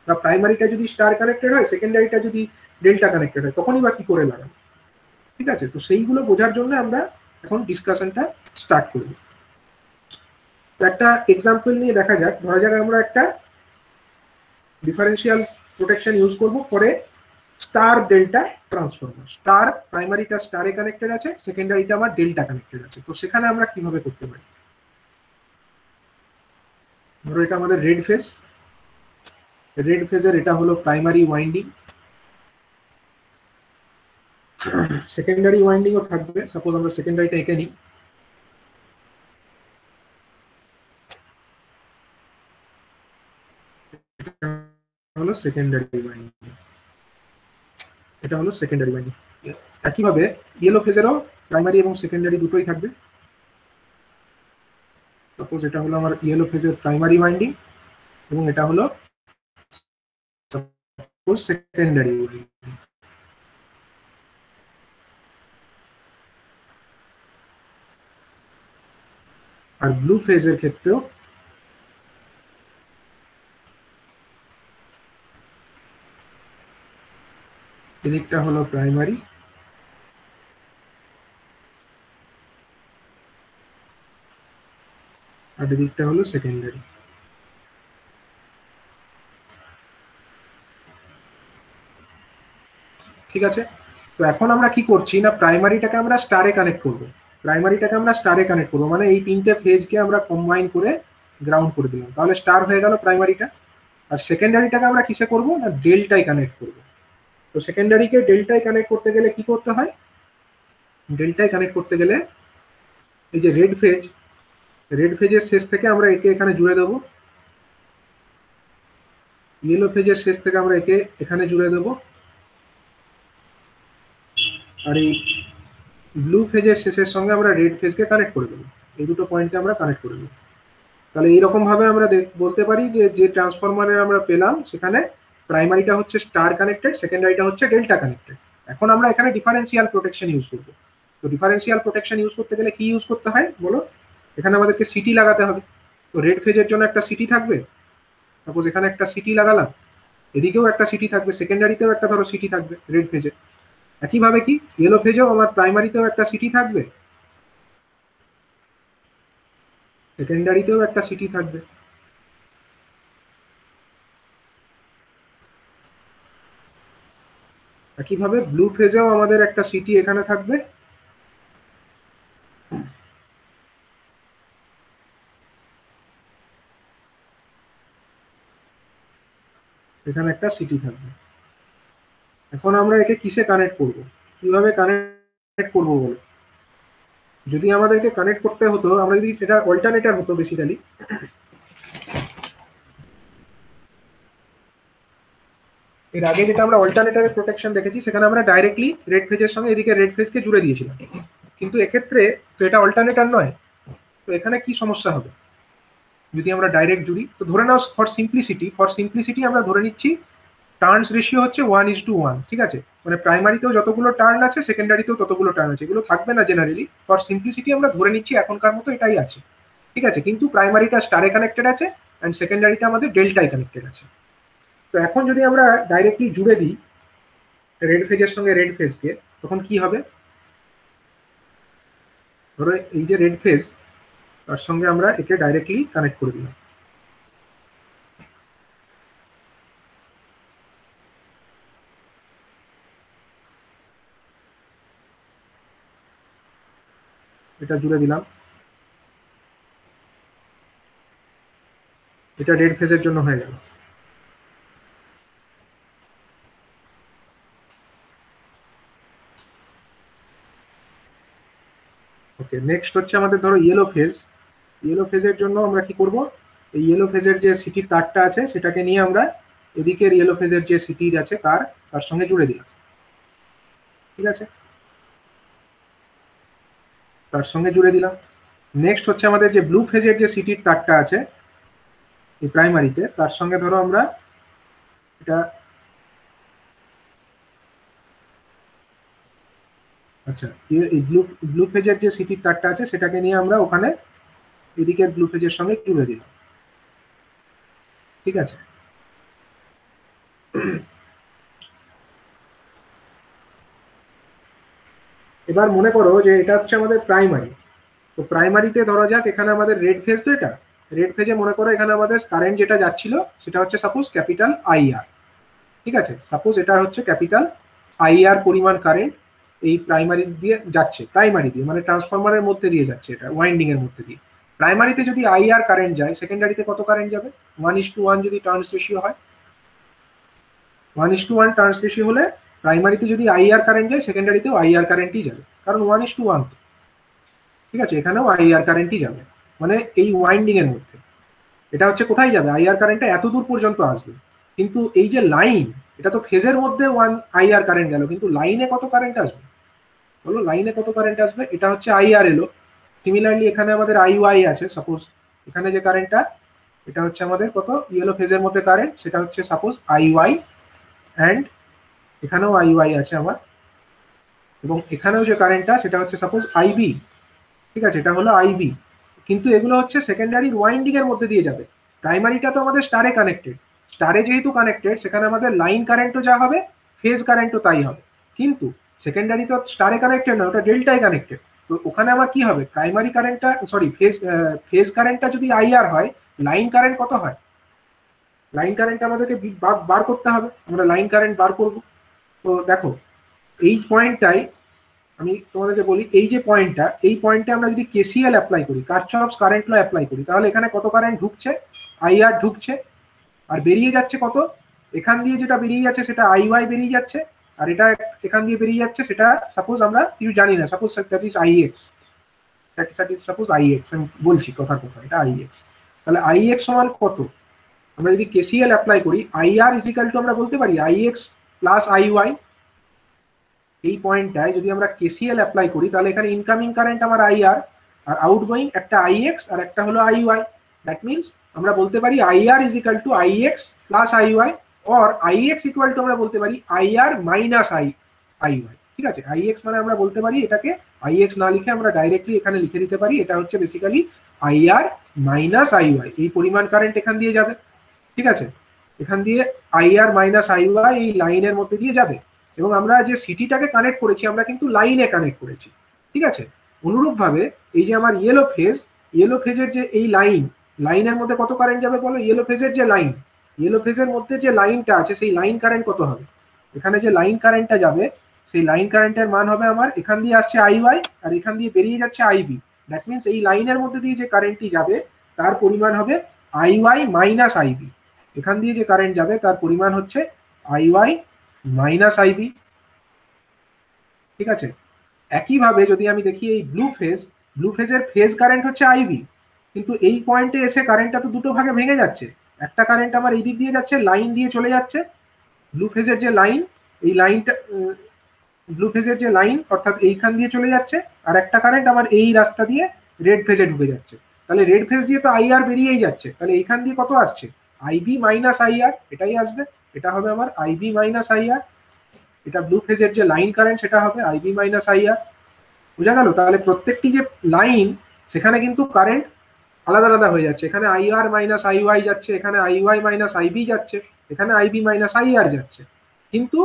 বা প্রাইমারিটা যদি স্টার কানেক্টেড হয়, সেকেন্ডারিটা যদি ডেল্টা কানেক্টেড হয়, তখনই বা কি করে লাগাবো, ঠিক আছে। তো সেইগুলো বোঝার জন্য আমরা এখন ডিসকাশনটা স্টার্ট করব। একটা এক্সাম্পল নিয়ে দেখা যাক, ধরা যাক আমরা একটা ডিফারেন্সিয়াল প্রোটেকশন ইউজ করব পরে স্টার ডেল্টা ট্রান্সফরমার, স্টার প্রাইমারিটা স্টারে কানেক্টেড আছে, সেকেন্ডারিটা আমার ডেল্টা কানেক্টেড আছে। তো সেখানে আমরা কিভাবে করতে পারি, ধরো এটা আমাদের রেড ফেজ, রেড ফেজের এটা হলো প্রাইমারি ওয়াইন্ডিং, সেকেন্ডারি ওয়াইন্ডিংও থাকবে, সাপোজ আমরা সেকেন্ডারিটা এঁকে নিই, হলো সেকেন্ডারি ওয়াইন্ডিং, এটা হলো সেকেন্ডারি ওয়াইন্ডিং। একইভাবে ইয়েলো ফেজেরও প্রাইমারি এবং সেকেন্ডারি দুটোই থাকবে। তো সাপোজ এটা হলো আমার ইয়েলো ফেজের প্রাইমারি ওয়াইন্ডিং এবং এটা হলো সাপোজ সেকেন্ডারি ওয়াইন্ডিং। আর ব্লু ফেজের ক্ষেত্রেও এদিকটা হলো প্রাইমারি আর এদিকটা হলো সেকেন্ডারি। ঠিক আছে, তো এখন আমরা কি করছি না প্রাইমারিটাকে আমরা স্টারে কানেক্ট করব। মানে এই তিনটে ফেজকে আমরা কম্বাইন করে গ্রাউন্ড করে দিলাম, তাহলে স্টার হয়ে গেল প্রাইমারিটা। আর সেকেন্ডারিটাকে আমরা কিসে করব না ডেল্টায় কানেক্ট করব। তো সেকেন্ডারিকে ডেল্টায় কানেক্ট করতে গেলে কি করতে হয়, ডেল্টায় কানেক্ট করতে গেলে এই যে রেড ফেজের শেষ থেকে আমরা একে এখানে জুড়ে দেবো, ইয়েলো ফেজের শেষ থেকে আমরা একে এখানে জুড়ে দেবো, আর এই ব্লু ফেজের শেষের সঙ্গে আমরা রেড ফেজকে কানেক্ট করে দেবো। এই দুটো পয়েন্টকে আমরা কানেক্ট করে দেবো। তাহলে এইরকম ভাবে আমরা বলতে পারি যে যে ট্রান্সফরমারে আমরা পেলাম সেখানে প্রাইমারিটা হচ্ছে স্টার কানেক্টেড, সেকেন্ডারিটা হচ্ছে ডেল্টা কানেক্টেড। এখন আমরা এখানে ডিফারেন্সিয়াল প্রোটেকশন ইউজ করবো। তো ডিফারেন্সিয়াল প্রোটেকশন ইউজ করতে গেলে কি ইউজ করতে হয় বলো, এখানে আমাদেরকে সিটি লাগাতে হবে। তো রেড ফেজের জন্য একটা সিটি থাকবে, সাপোজ এখানে একটা সিটি লাগালাম, এদিকেও একটা সিটি থাকবে, সেকেন্ডারিতেও একটা ধরো সিটি থাকবে রেড ফেজে। একইভাবে কি ইয়েলো ফেজেও আমার প্রাইমারিতেও একটা সিটি থাকবে, সেকেন্ডারিতেও একটা সিটি থাকবে। একইভাবে ব্লু ফেজেও আমাদের একটা সিটি এখানে থাকবে, এখানে একটা সিটি থাকবে। এখন আমরা একে কিসে কানেক্ট করব, কিভাবে কানেক্ট করব বলো। যদি আমাদেরকে কানেক্ট করতে হতো, আমরা যদি এটা অল্টারনেটর হতো বেসিক্যালি, এর আগে যেটা আমরা অল্টারনেটরের প্রোটেকশন দেখেছি সেখানে আমরা ডাইরেক্টলি রেড ফেজের সঙ্গে এদিকে রেড ফেজকে জুড়ে দিয়েছিলাম, কিন্তু এক্ষেত্রে তো এটা অল্টারনেটর নয়। তো এখানে কি সমস্যা হবে যদি আমরা ডাইরেক্ট জুড়ি। তো ধরে নাও ফর সিম্পলিসিটি আমরা ধরে নিচ্ছি টার্নস রেশিও হচ্ছে 1:1। ঠিক আছে, মানে প্রাইমারিতেও যতগুলো টার্ন আছে সেকেন্ডারিতেও ততগুলো টার্ন আছে, এগুলো থাকবে না জেনারেলি। ফর সিম্পলিসিটি আমরা ধরে নিচ্ছি এখনকার মতো এটাই আছে। ঠিক আছে, কিন্তু প্রাইমারিটা স্টারে কানেক্টেড আছে অ্যান্ড সেকেন্ডারিটা আমাদের ডেল্টায় কানেক্টেড আছে। তো এখন যদি আমরা ডাইরেক্টলি জুড়ে দিই রেড ফেজের সঙ্গে রেড ফেজকে, তখন কি হবে, ধরো এই যে রেড ফেজ, তার সঙ্গে আমরা একে ডাইরেক্টলি কানেক্ট করে দিলাম। এটা জুড়ে দিলাম, এটা রেড ফেজের জন্য হয়ে গেল। ওকে, নেক্সট হচ্ছে আমাদের ধরো ইয়েলো ফেজের জন্য আমরা কি করব, এই ইয়েলো ফেজের যে সিটির তারটা আছে সেটাকে নিয়ে আমরা এদিকের ইয়েলো ফেজের যে সিটির আছে তার সঙ্গে জুড়ে দিলাম। ঠিক আছে, তার সঙ্গে জুড়ে দিলাম। নেক্সট হচ্ছে আমাদের যে ব্লু ফেজের যে সিটির তারটা আছে এই প্রাইমারিতে, তার সঙ্গে ধরো আমরা এটা, আচ্ছা এই ব্লু ফেজের যে সিটির তারটা আছে সেটাকে নিয়ে আমরা ওখানে এদিকের ব্লু ফেজের সঙ্গে জুড়ে দিলাম। ঠিক আছে, এবার মনে করো যে এটা হচ্ছে আমাদের প্রাইমারি। তো প্রাইমারিতে ধরা যাক এখানে আমাদের রেড ফেজ, তো এটা রেড ফেজে মনে করো এখানে আমাদের কারেন্ট যেটা যাচ্ছিল সেটা হচ্ছে সাপোজ ক্যাপিটাল আইআর। ঠিক আছে, সাপোজ এটা হচ্ছে ক্যাপিটাল আইআর পরিমাণ কারেন্ট এই প্রাইমারি দিয়ে যাচ্ছে, প্রাইমারি দিয়ে মানে ট্রান্সফরমারের মধ্যে দিয়ে যাচ্ছে, এটা ওয়াইন্ডিং এর মধ্যে দিয়ে। প্রাইমারিতে যদি আইআর কারেন্ট যায়, সেকেন্ডারিতে কত কারেন্ট যাবে, 1:1 যদি টার্নস রেশিও হয়। 1:1 টার্নস রেশিও হলে প্রাইমারিতে যদি আইআর কারেন্ট যায় সেকেন্ডারিতেও আইআর কারেন্টই যাবে, কারণ 1:1। ঠিক আছে, এখানেও আইআর কারেন্টই যাবে, মানে এই ওয়াইন্ডিং এর মধ্যে। এটা হচ্ছে কোথায় যাবে, আইআর কারেন্টটা এত দূর পর্যন্ত আসবে। কিন্তু এই যে লাইন, এটা তো ফেজের মধ্যে 1 আইআর কারেন্ট গেল, কিন্তু লাইনে কত কারেন্ট আসবে বলো, লাইনে কত কারেন্ট আসবে, এটা হচ্ছে আইআর এলো। সিমিলারলি এখানে আমাদের আইওয়াই আছে, সাপোজ এখানে যে কারেন্টটা, এটা হচ্ছে আমাদের কত ইয়েলো ফেজের মধ্যে কারেন্ট, সেটা হচ্ছে সাপোজ আইওয়াই, অ্যান্ড এখানেও আইওয়াই আছে আমার, এবং এখানেও যে কারেন্টটা সেটা হচ্ছে সাপোজ আইবি। ঠিক আছে, এটা হলো আইবি। কিন্তু এগুলো হচ্ছে সেকেন্ডারি ওয়াইন্ডিং এর মধ্যে দিয়ে যাবে। প্রাইমারিটা তো আমাদের স্টারে কানেক্টেড, স্টারে যেহেতু কানেক্টেড সেখানে আমাদের লাইন কারেন্টও যা হবে ফেজ কারেন্টও তাই হবে। কিন্তু সেকেন্ডারি তো স্টারে কানেক্টেড না, ওটা ডেল্টায় কানেক্টেড। তো ওখানে আমার কি হবে, প্রাইমারি কারেন্টটা সরি ফেজ কারেন্টটা যদি আইআর হয়, লাইন কারেন্ট কত হয়, লাইন কারেন্ট আমাদেরকে বার করতে হবে, আমরা লাইন কারেন্ট বার করব। তো দেখো এই পয়েন্টটাই আমি তোমাদেরকে বলি, এই যে পয়েন্টটা, এই পয়েন্টে আমরা যদি কেসিএল অ্যাপ্লাই করি, কারশফস কারেন্ট ল অ্যাপ্লাই করি, তাহলে এখানে কত কারেন্ট ঢুকছে, আইআর ঢুকছে, আর বেরিয়ে যাচ্ছে কত, এখান দিয়ে যেটা বেরিয়ে যাচ্ছে সেটা আইওয়াই বেরিয়ে যাচ্ছে, আর এটা এখান দিয়ে বেরিয়ে যাচ্ছে সেটা সাপোজ আমরা কিছু জানি না, suppose that is IX, that is suppose IX, আমি বলছি কথা কথা, এটা আইএক্স। তাহলে আইএক্স সমান কত, আমরা যদি কেসিএল অ্যাপ্লাই করি, আইআর ইজিক্যাল টু আমরা বলতে পারি আইএক্স প্লাস আইওয়াই। এই পয়েন্টটায় যদি আমরা কেসিএল অ্যাপ্লাই করি, তাহলে এখানে ইনকামিং কারেন্ট আমার আইআর, আর আউটগোয়িং একটা আইএক্স আর একটা হলো আইওয়াই। দ্যাট মিনস আমরা বলতে পারি IR is equal to IX plus IY, or IX equal to আমরা বলতে পারি আইআর মাইনাস আইওয়াই। ঠিক আছে, আইএক্স মানে আমরা বলতে পারি এটাকে, আইএক্স না লিখে আমরা ডাইরেক্টলি এখানে লিখে দিতে পারি, এটা হচ্ছে বেসিক্যালি আইআর মাইনাস আইওয়াই। এই পরিমাণ কারেন্ট এখান দিয়ে যাবে। ঠিক আছে, এখান দিয়ে আইআর মাইনাস আইওয়াই এই লাইনের মধ্যে দিয়ে যাবে, এবং আমরা যে সিটিটাকে কানেক্ট করেছি আমরা কিন্তু লাইনে কানেক্ট করেছি। ঠিক আছে, অনুরূপভাবে এই যে আমার ইয়েলো ফেজ, ইয়েলো ফেজের যে এই লাইন, লাইনের মধ্যে কত কারেন্ট যাবে বলো, ইয়েলো ফেজের যে লাইন, ইয়েলো ফেজের মধ্যে যে লাইনটা আছে সেই লাইন কারেন্ট কত হবে, এখানে যে লাইন কারেন্টটা যাবে সেই লাইন কারেন্টের মান হবে আমার, এখান দিয়ে আসছে আইওয়াই আর এখান দিয়ে বেরিয়ে যাচ্ছে আইবি। দ্যাট মিনস এই লাইনের মধ্যে দিয়ে যে কারেন্টটি যাবে তার পরিমাণ হবে আইওয়াই মাইনাস আইবি। এখান দিয়ে যে কারেন্ট যাবে তার পরিমাণ হচ্ছে আইওয়াই মাইনাস আইবি। ঠিক আছে, একইভাবে যদি আমি দেখি এই ব্লু ফেজের ফেজ কারেন্ট হচ্ছে আইবি, কিন্তু এই পয়েন্টে এসে কারেন্টটা তো দুটো ভাগে ভেঙে যাচ্ছে, একটা কারেন্ট আমার এই দিক দিয়ে যাচ্ছে, লাইন দিয়ে চলে যাচ্ছে, ব্লু ফেজের যে লাইন, এই লাইনটা ব্লু ফেজের যে লাইন অর্থাৎ এইখান দিয়ে চলে যাচ্ছে, আর একটা কারেন্ট আমার এই রাস্তা দিয়ে রেড ফেজে ঢুকে যাচ্ছে। তাহলে রেড ফেজ দিয়ে তো আইআর বেরিয়েই যাচ্ছে, তাহলে এইখান দিয়ে কত আসছে, আইবি মাইনাস আইআর, এটাই আসবে, এটা হবে আমার আইবি মাইনাস আইআর। এটা ব্লু ফেজের যে লাইন কারেন্ট সেটা হবে আইবি মাইনাস আইআর। বোঝা গেল, তাহলে প্রত্যেকটি যে লাইন সেখানে কিন্তু কারেন্ট আলাদা আলাদা হয়ে যাচ্ছে, এখানে আইআর মাইনাস আইওয়াই যাচ্ছে, এখানে আইওয়াই মাইনাস আইবি যাচ্ছে, এখানে আইবি মাইনাস আইআর যাচ্ছে, কিন্তু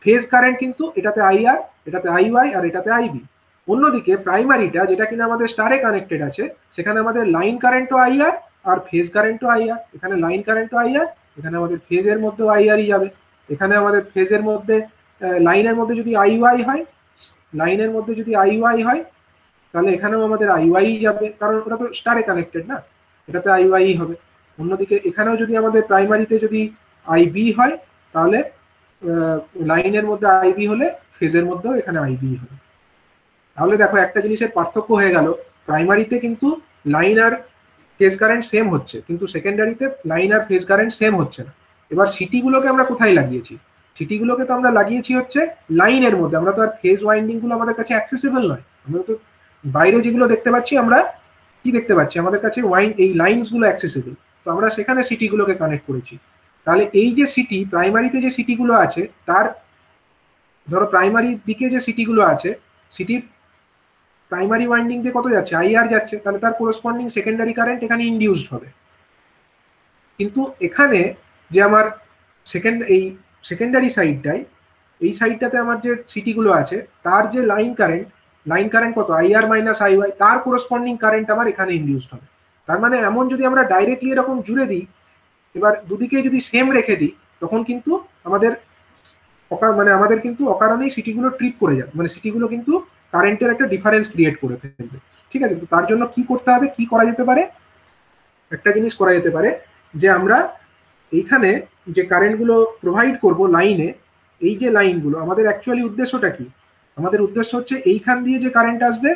ফেজ কারেন্ট কিন্তু এটাতে আইআর, এটাতে আইওয়াই আর এটাতে আইবি। অন্যদিকে প্রাইমারিটা যেটা কিনা আমাদের স্টারে কানেক্টেড আছে, সেখানে আমাদের লাইন কারেন্টও আইআর আর ফেজ কারেন্টও আইআর, এখানে লাইন কারেন্টও আইআর, এখানে আমাদের ফেজের মধ্যেও আইআরই যাবে। এখানে আমাদের ফেজের মধ্যে লাইনের মধ্যে যদি আইওয়াই হয়, লাইনের মধ্যে যদি আইওয়াই হয় তাহলে এখানেও আমাদের আইওয়াই যাবে, কারণ ওটা তো স্টারে কানেক্টেড না, এটাতে আইওয়াই হবে। অন্যদিকে এখানেও যদি আমাদের প্রাইমারিতে যদি আইবি হয়, তাহলে লাইনের মধ্যে আইবি হলে ফেজের মধ্যেও এখানে আইবি হবে। তাহলে দেখো একটা জিনিসের পার্থক্য হয়ে গেল, প্রাইমারিতে কিন্তু লাইন আর ফেজ কারেন্ট সেম হচ্ছে, কিন্তু সেকেন্ডারিতে লাইন আর ফেজ কারেন্ট সেম হচ্ছে না। এবার সিটিগুলোকে আমরা কোথায় লাগিয়েছি, সিটিগুলোকে তো আমরা লাগিয়েছি হচ্ছে লাইনের মধ্যে, আমরা তো আর ফেজ ওয়াইন্ডিং গুলো আমাদের কাছে অ্যাক্সেসিবল নয়, আমরা তো বাইরে যেগুলো দেখতে পাচ্ছি, আমরা কি দেখতে পাচ্ছি, আমাদের কাছে এই লাইনস গুলো অ্যাক্সেসিবল, তো আমরা সেখানে সিটিগুলোকে কানেক্ট করেছি। তাহলে এই যে সিটি, প্রাইমারিতে যে সিটিগুলো আছে তার, ধরো প্রাইমারি দিকে যে সিটিগুলো আছে, সিটির প্রাইমারি ওয়াইন্ডিং দিয়ে কত যাচ্ছে, আইআর যাচ্ছে, তাহলে তার কোরসপন্ডিং সেকেন্ডারি কারেন্ট এখানে ইনডিউসড হবে। কিন্তু এখানে যে আমার এই সেকেন্ডারি সাইডটাই, এই সাইডটাতে আমার যে সিটিগুলো আছে তার যে লাইন কারেন্ট কত, আইআর মাইনাস আইওয়াই, তার কোরসপন্ডিং কারেন্ট আমার এখানে ইনডিউসড হবে। তার মানে এমন যদি আমরা ডাইরেক্টলি এরকম জুড়ে দিই, এবার দুদিকে যদি সেম রেখে দিই, তখন কিন্তু আমাদের আমাদের কিন্তু অকারণেই সিটিগুলো ট্রিপ করে যাবে, মানে সিটিগুলো কিন্তু কারেন্টের একটা ডিফারেন্স ক্রিয়েট করে ফেলবে। ঠিক আছে, তার জন্য কি করতে হবে, কি করা যেতে পারে, একটা জিনিস করা যেতে পারে যে আমরা এইখানে যে কারেন্টগুলো প্রোভাইড করব লাইনে, এই যে লাইনগুলো, আমাদের অ্যাকচুয়ালি উদ্দেশ্যটা কি, আমাদের উদ্দেশ্য হচ্ছে এইখান দিয়ে যে কারেন্ট আসবে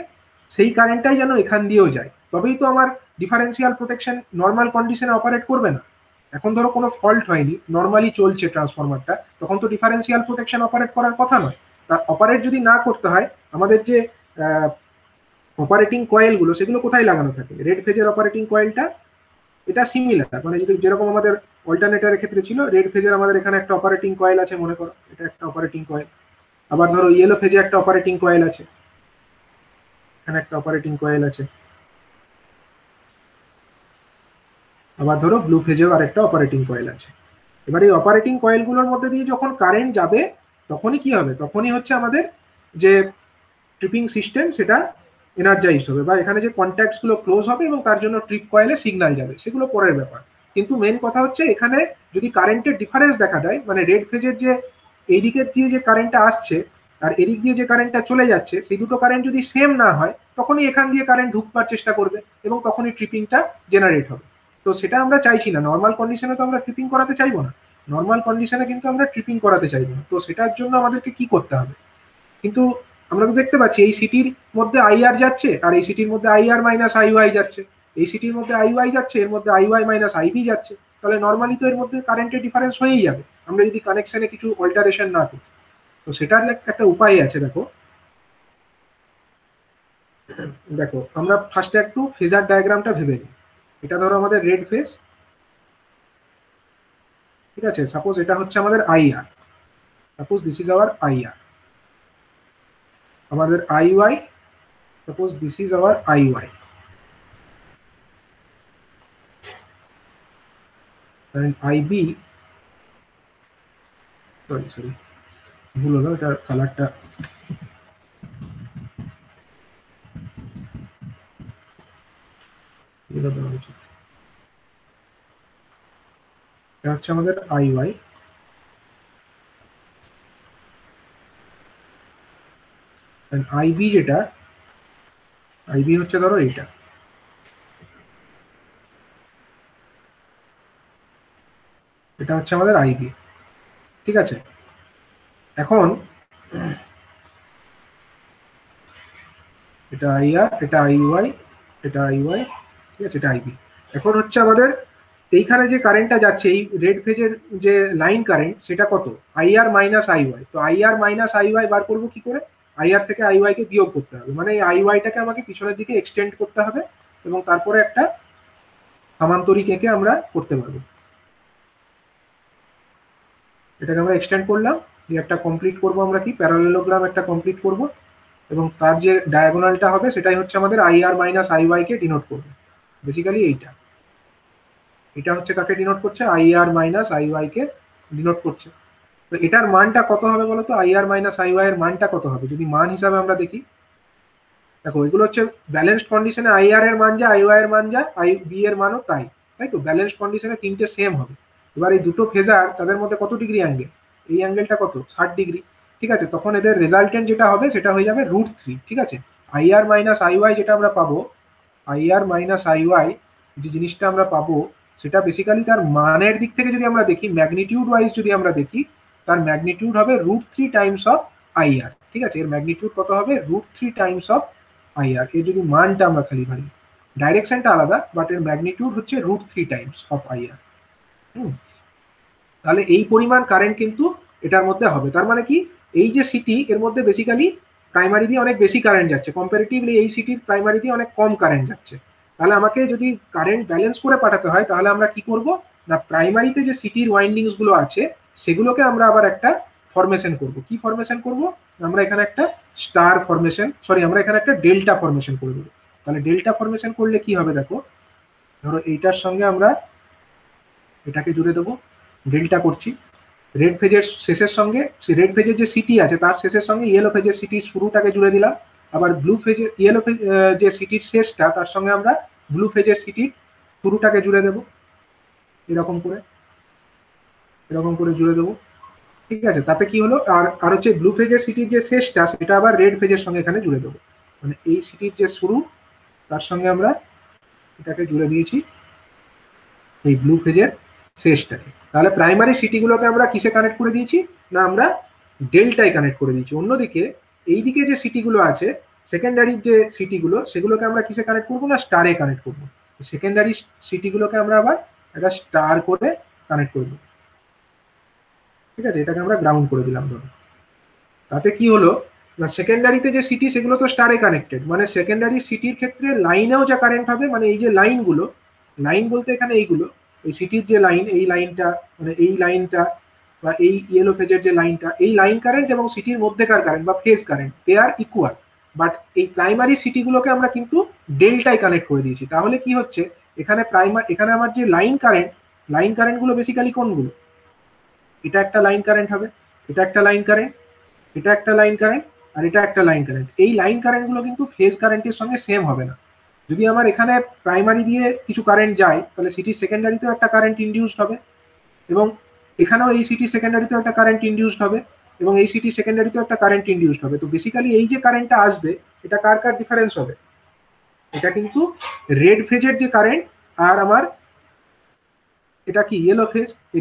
সেই কারেন্টটাই যেন এখান দিয়েও যায়, তবেই তো আমার ডিফারেন্সিয়াল প্রোটেকশন নর্মাল কন্ডিশনে অপারেট করবে না। এখন ধরো কোনো ফল্ট হয়নি, নর্মালি চলছে ট্রান্সফরমারটা, তখন তো ডিফারেন্সিয়াল প্রোটেকশন অপারেট করার কথা নয়। তা অপারেট যদি না করতে হয়, আমাদের যে অপারেটিং কয়েলগুলো সেগুলো কোথায় লাগানো থাকে? রেড ফেজের অপারেটিং কয়েলটা এটা সিমিলার, মানে যদি যেরকম আমাদের অল্টারনেটরের ক্ষেত্রে ছিল, রেড ফেজের আমাদের এখানে একটা অপারেটিং কয়েল আছে মনে করো, এটা একটা অপারেটিং কয়েল। আবার ধরো ইয়েলো ফেজে একটা অপারেটিং কয়েল আছে, এখানে একটা অপারেটিং কয়েল আছে। আবার ধরো ব্লু ফেজেও আরেকটা অপারেটিং কয়েল আছে। এবার এই অপারেটিং কয়েলগুলোর মধ্যে দিয়ে যখন কারেন্ট যাবে তখনই কি হবে? তখনই হচ্ছে আমাদের যে ট্রিপিং সিস্টেম সেটা এনার্জাইজ হবে, বা এখানে যে কন্ট্যাক্টস গুলো ক্লোজ হবে এবং তার জন্য ট্রিপ কয়েলে সিগন্যাল যাবে, সেগুলো পরের ব্যাপার। কিন্তু মেন কথা হচ্ছে এখানে যদি কারেন্টের ডিফারেন্স দেখা দেয়, মানে রেড ফেজের যে এই দিকের দিয়ে যে কারেন্টটা আসছে আর এদিক দিয়ে যে কারেন্টটা চলে যাচ্ছে, সেই দুটো কারেন্ট যদি সেম না হয় তখনই এখান দিয়ে কারেন্ট ঢুকবার চেষ্টা করবে এবং তখনই ট্রিপিংটা জেনারেট হবে। তো সেটা আমরা চাইছি না, নর্মাল কন্ডিশনে তো আমরা ট্রিপিং করাতে চাইবো না, নর্মাল কন্ডিশনে কিন্তু আমরা ট্রিপিং করাতে চাইবো না। তো সেটার জন্য আমাদেরকে কি করতে হবে? কিন্তু আমরা তো দেখতে পাচ্ছি এই সিটির মধ্যে আইআর যাচ্ছে আর এই সিটির মধ্যে আইআর মাইনাস আইওয়াই যাচ্ছে, এই সিটির মধ্যে আইওয়াই যাচ্ছে, এর মধ্যে আইওয়াই মাইনাস আইবি যাচ্ছে, তাহলে নর্মালি তো এর মধ্যে কারেন্টের ডিফারেন্স হয়েই যাবে আমরা যদি কানেকশনে কিছু অল্টারেশন না করি। তো সেটার একটা উপায় আছে। দেখো দেখো আমরা ফার্স্টে একটু ফেজার ডায়াগ্রামটা ভেবে নিই। এটা ধরো আমাদের রেড ফেজ, ঠিক আছে? সাপোজ এটা হচ্ছে আমাদের IR, suppose this is our IR. আমাদের IY, suppose this is our IY, and IB, sorry ভুল হলো, এটা কালারটা দেওয়া উচিত। এটা হচ্ছে আমাদের IY, and IB যেটা, IB হচ্ছে ধরো এইটা, এটা হচ্ছে আমাদের IB, ঠিক আছে? এখন এটা IR, এটা IY, এটা IY, ঠিক আছে, এটা IB। এখন হচ্ছে আমাদের এইখানে যে কারেন্টটা যাচ্ছে এই রেড ফেজের যে লাইন কারেন্ট, সেটা কত? IR minus IY। তো IR মাইনাস IY বার করবো কি করে? IR থেকে IY কে বিয়োগ করতে হবে, মানে এই IYটাকে আমাকে পিছনের দিকে এক্সটেন্ড করতে হবে এবং তারপরে একটা সামান্তরিক এঁকে আমরা করতে পারবো। এটাকে আমরা এক্সটেন্ড করলাম, দিয়ে একটা কমপ্লিট করবো আমরা কি প্যারালেলোগ্রাম একটা কমপ্লিট করব, এবং তার যে ডায়াগোনালটা হবে সেটাই হচ্ছে আমাদের IR মাইনাস IY কে ডিনোট করবে। বেসিক্যালি এইটা, এটা হচ্ছে কাকে ডিনোট করছে? IR মাইনাস IY কে ডিনোট করছে। তো এটার মানটা কত হবে বলতো? IR মাইনাস IY এর মানটা কত হবে যদি মান হিসাবে আমরা দেখি? দেখো এগুলো হচ্ছে ব্যালেন্সড কন্ডিশনে IR এর মান যা, IY এর মান যা, IB এর মানও তাই, তাই তো? ব্যালেন্সড কন্ডিশনে তিনটে সেম হবে। এবার এই দুটো ফেজার তাদের মধ্যে কত ডিগ্রি অ্যাঙ্গেল? এই অ্যাঙ্গেলটা কত? 60 ডিগ্রি, ঠিক আছে? তখন এদের রেজাল্টেন্ট যেটা হবে সেটা হয়ে যাবে √3, ঠিক আছে? IR মাইনাস IY যেটা আমরা পাবো, IR মাইনাস IY যে জিনিসটা আমরা পাবো, সেটা বেসিক্যালি তার মানের দিক থেকে যদি আমরা দেখি, ম্যাগনিটিউড ওয়াইজ যদি আমরা দেখি, তার ম্যাগনিটিউড হবে √3 টাইমস অফ IR, ঠিক আছে? এর ম্যাগনিটিউড কত হবে? √3 টাইমস অফ IR। এর যদি মানটা আমরা খালি ভাবি, ডাইরেকশনটা আলাদা, বাট এর ম্যাগনিটিউড হচ্ছে √3 টাইমস অফ IR। তাহলে এই পরিমাণ কারেন্ট কিন্তু এটার মধ্যে হবে। তার মানে কি, এই যে সিটি এর মধ্যে বেসিক্যালি প্রাইমারি দিয়ে অনেক বেশি কারেন্ট যাচ্ছে, কম্পারেটিভলি এই সিটির প্রাইমারি দিয়ে অনেক কম কারেন্ট যাচ্ছে। তাহলে আমাকে যদি কারেন্ট ব্যালেন্স করে পাঠাতে হয় তাহলে আমরা কি করব না, প্রাইমারিতে যে সিটির ওয়াইন্ডিংস গুলো আছে সেগুলোকে আমরা আবার একটা ফরমেশন করব। কি ফরমেশন করব? আমরা এখানে একটা স্টার ফরমেশন, সরি আমরা এখানে একটা ডেল্টা ফরমেশন করে দেবো। তাহলে ডেল্টা ফরমেশন করলে কি হবে দেখো, ধরো এইটার সঙ্গে আমরা এটাকে জুড়ে দেবো, ডেল্টা করছি। রেড ফেজের শেষের সঙ্গে, রেড ফেজের যে সিটি আছে তার শেষের সঙ্গে ইয়েলো ফেজের সিটির শুরুটাকে জুড়ে দিলাম। আবার ব্লু ফেজের, ইয়েলো ফেজ যে সিটির শেষটা, তার সঙ্গে আমরা ব্লু ফেজের সিটির শুরুটাকে জুড়ে দেবো, এরকম করে, এরকম করে জুড়ে দেবো, ঠিক আছে? তাতে কি হলো, আর হচ্ছে ব্লু ফেজের সিটির যে শেষটা সেটা আবার রেড ফেজের সঙ্গে এখানে জুড়ে দেবো, মানে এই সিটির যে শুরু তার সঙ্গে আমরা এটাকে জুড়ে দিয়েছি এই ব্লু ফেজের শেষটাকে। তাহলে প্রাইমারি সিটিগুলোকে আমরা কিসে কানেক্ট করে দিয়েছি না, আমরা ডেল্টায় কানেক্ট করে দিয়েছি। অন্যদিকে এইদিকে যে সিটিগুলো আছে, সেকেন্ডারি যে সিটিগুলো, সেগুলোকে আমরা কিসে কানেক্ট করবো না, স্টারে কানেক্ট করবো। সেকেন্ডারি সিটিগুলোকে আমরা আবার একটা স্টার করে কানেক্ট করে দেবো, ঠিক আছে? এটাকে আমরা গ্রাউন্ড করে দিলাম ধরো। তাতে কি হলো, না, সেকেন্ডারিতে যে সিটি সেগুলো তো স্টারে কানেক্টেড, মানে সেকেন্ডারি সিটির ক্ষেত্রে লাইনেও যা কারেন্ট হবে, মানে এই যে লাইনগুলো, লাইন বলতে এখানে এইগুলো, এই সিটির যে লাইন, এই লাইনটা মানে এই লাইনটা বা এই ইয়েলো ফেজের যে লাইনটা, এই লাইন কারেন্ট এবং সিটির মধ্যেকার কারেন্ট বা phase current they are equal. But এই প্রাইমারি সিটিগুলোকে আমরা কিন্তু ডেল্টায় কানেক্ট করে দিয়েছি। তাহলে কি হচ্ছে, এখানে এখানে আমার যে লাইন কারেন্টগুলো বেসিক্যালি কোনগুলো, এটা একটা লাইন কারেন্ট হবে, এটা একটা লাইন কারেন্ট, এটা একটা লাইন কারেন্ট, আর এটা একটা লাইন কারেন্ট। এই লাইন কারেন্টগুলো কিন্তু ফেজ কারেন্টের সঙ্গে সেম হবে না। যদি আমার এখানে প্রাইমারি দিয়ে কিছু কারেন্ট যায়, তাহলে সিটির সেকেন্ডারিতেও একটা কারেন্ট ইনডিউসড হবে, এবং এখানেও এই সিটি সেকেন্ডারিতেও একটা কারেন্ট ইনডিউসড হবে, এবং এই সিটি সেকেন্ডারিতেও একটা কারেন্ট ইনডিউসড হবে। তো বেসিক্যালি এই যে কারেন্টটা আসবে, এটা কার কার ডিফারেন্স হবে, এটা কিন্তু রেড ফেজের যে কারেন্ট আর আমার এটা কি ইয়েলো ফেজ, এই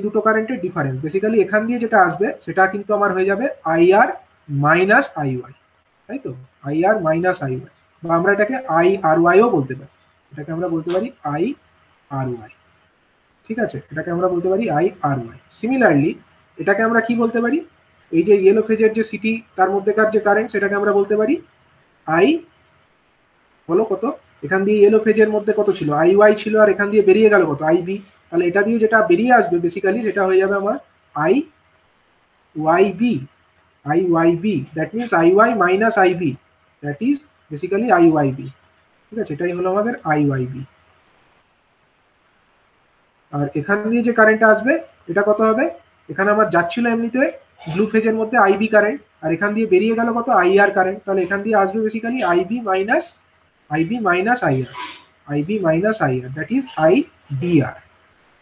দুটো কারেন্টের ডিফারেন্স। বেসিক্যালি এখান দিয়ে যেটা আসবে সেটা কিন্তু আমার হয়ে যাবে আইআর মাইনাস আইওয়াই, তাই তো, আইআর মাইনাস আইওয়াই, বা আমরা এটাকে আই আর ওয়াইও বলতে পারি, এটাকে আমরা বলতে পারি আই আর ওয়াই। ঠিক আছে, এটাকে আমরা বলতে পারি আই আর ওয়াই। সিমিলারলি এটাকে আমরা কি বলতে পারি, এই যে ইয়েলো ফেজের যে সিটি তার মধ্যেকার যে কারেন্ট, সেটাকে আমরা বলতে পারি আই, বলো কত, এখান দিয়ে ইয়েলো ফেজের মধ্যে কত ছিল, আই ওয়াই ছিল, আর এখান দিয়ে বেরিয়ে গেল কত, আই বি। তাহলে এটা দিয়ে যেটা বেরিয়ে আসবে বেসিক্যালি সেটা হয়ে যাবে আমার I Y B, I Y B, that means I Y minus I B, that is basically I Y B. ঠিক আছে, এটাই হলো আমাদের আই ওয়াই বি। আর এখান দিয়ে যে কারেন্ট আসবে এটা কত হবে, এখানে আমার যাচ্ছিল এমনিতে ব্লু ফেজের মধ্যে আইবি কারেন্ট, আর এখান দিয়ে বেরিয়ে গেল কত, আইআর কারেন্ট। তাহলে এখান দিয়ে আসবে basically IB minus IR, IB minus IR, that is I BR.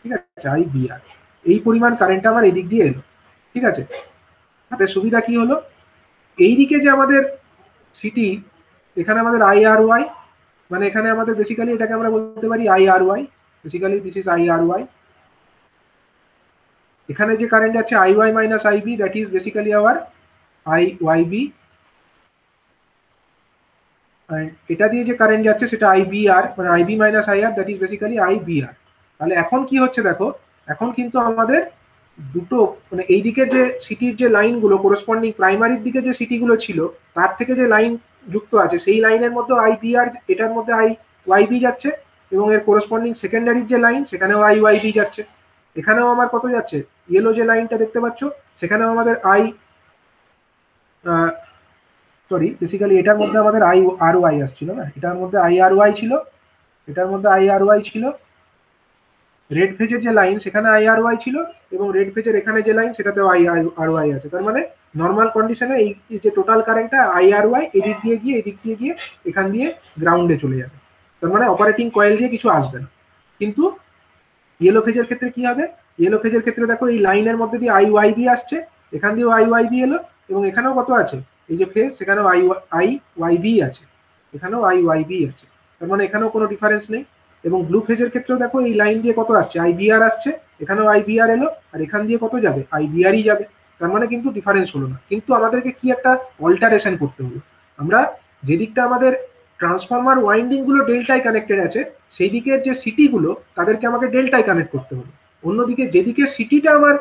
ঠিক আছে, আই বিআর, এই পরিমাণ কারেন্টটা আমার এদিক দিয়ে এলো। ঠিক আছে, তাতে সুবিধা কি হলো, এইদিকে যে আমাদের সিটি, এখানে আমাদের আই আর ওয়াই, মানে এখানে আমাদের বেসিক্যালি এটাকে আমরা বলতে পারি I R Y, basically this is I R Y. এখানে যে কারেন্ট আছে I Y minus I B, that is basically our I Y B. এটা দিয়ে যে কারেন্ট যাচ্ছে সেটা আই বি আর, মানে I B minus I R, that is basically I B R. তাহলে এখন কি হচ্ছে দেখো, এখন কিন্তু আমাদের দুটো, মানে এই দিকে যে সিটির যে লাইনগুলো করেসপন্ডিং প্রাইমারির দিকে যে সিটিগুলো ছিল তার থেকে যে লাইন যুক্ত আছে, সেই লাইনের মধ্যে আই বি আর, এটার মধ্যে আই ওয়াই বি যাচ্ছে, এবং এর করেসপন্ডিং সেকেন্ডারির যে লাইন সেখানেও আই ওয়াই বি যাচ্ছে। এখানেও আমার কত যাচ্ছে, ইয়েলো যে লাইনটা দেখতে পাচ্ছ সেখানেও আমাদের আই, সরি বেসিক্যালি এটার মধ্যে আমাদের আই আর ওয়াই আসছিল না, এটার মধ্যে আই আর ওয়াই ছিল, এটার মধ্যে আই আর ওয়াই ছিল। রেড ফেজের যে লাইন সেখানে আই আর ওয়াই ছিল, এবং রেড ফেজের এখানে যে লাইন সেটাতেও আই আর ওয়াই আছে। তার মানে নর্মাল কন্ডিশনে এই যে টোটাল কারেন্টটা আই আর ওয়াই এদিক দিয়ে গিয়ে এখান দিয়ে গ্রাউন্ডে চলে যাবে। তার মানে অপারেটিং কয়েল দিয়ে কিছু আসবে না। কিন্তু ইয়েলো ফেজের ক্ষেত্রে কি হবে, ইয়েলো ফেজের ক্ষেত্রে দেখো এই লাইনের মধ্যে দিয়ে আই ওয়াই বি আসছে, এখান দিয়েও আই ওয়াই বি এলো, এবং এখানেও কত আছে, এই যে ফেজ সেখানেও আই ওয়াই বি আছে, এখানেও আই ওয়াই বি আছে। তার মানে এখানেও কোনো ডিফারেন্স নেই। এবং ব্লু ফেজের ক্ষেত্রেও দেখো এই লাইন দিয়ে কত আসছে, আই বিআর আসছে, এখানেও আই বিআর এলো, আর এখান দিয়ে কত যাবে, আই বিআরই যাবে। তার মানে কিন্তু ডিফারেন্স হলো না। কিন্তু আমাদেরকে কি একটা অল্টারেশন করতে হলো, আমরা যেদিকটা আমাদের ট্রান্সফরমার ওয়াইন্ডিং গুলো ডেল্টায় কানেক্টেড আছে সেই দিকের যে সিটি গুলো তাদেরকে আমাকে ডেল্টায় কানেক্ট করতে হলো। অন্যদিকে যেদিকে সিটিটা আমার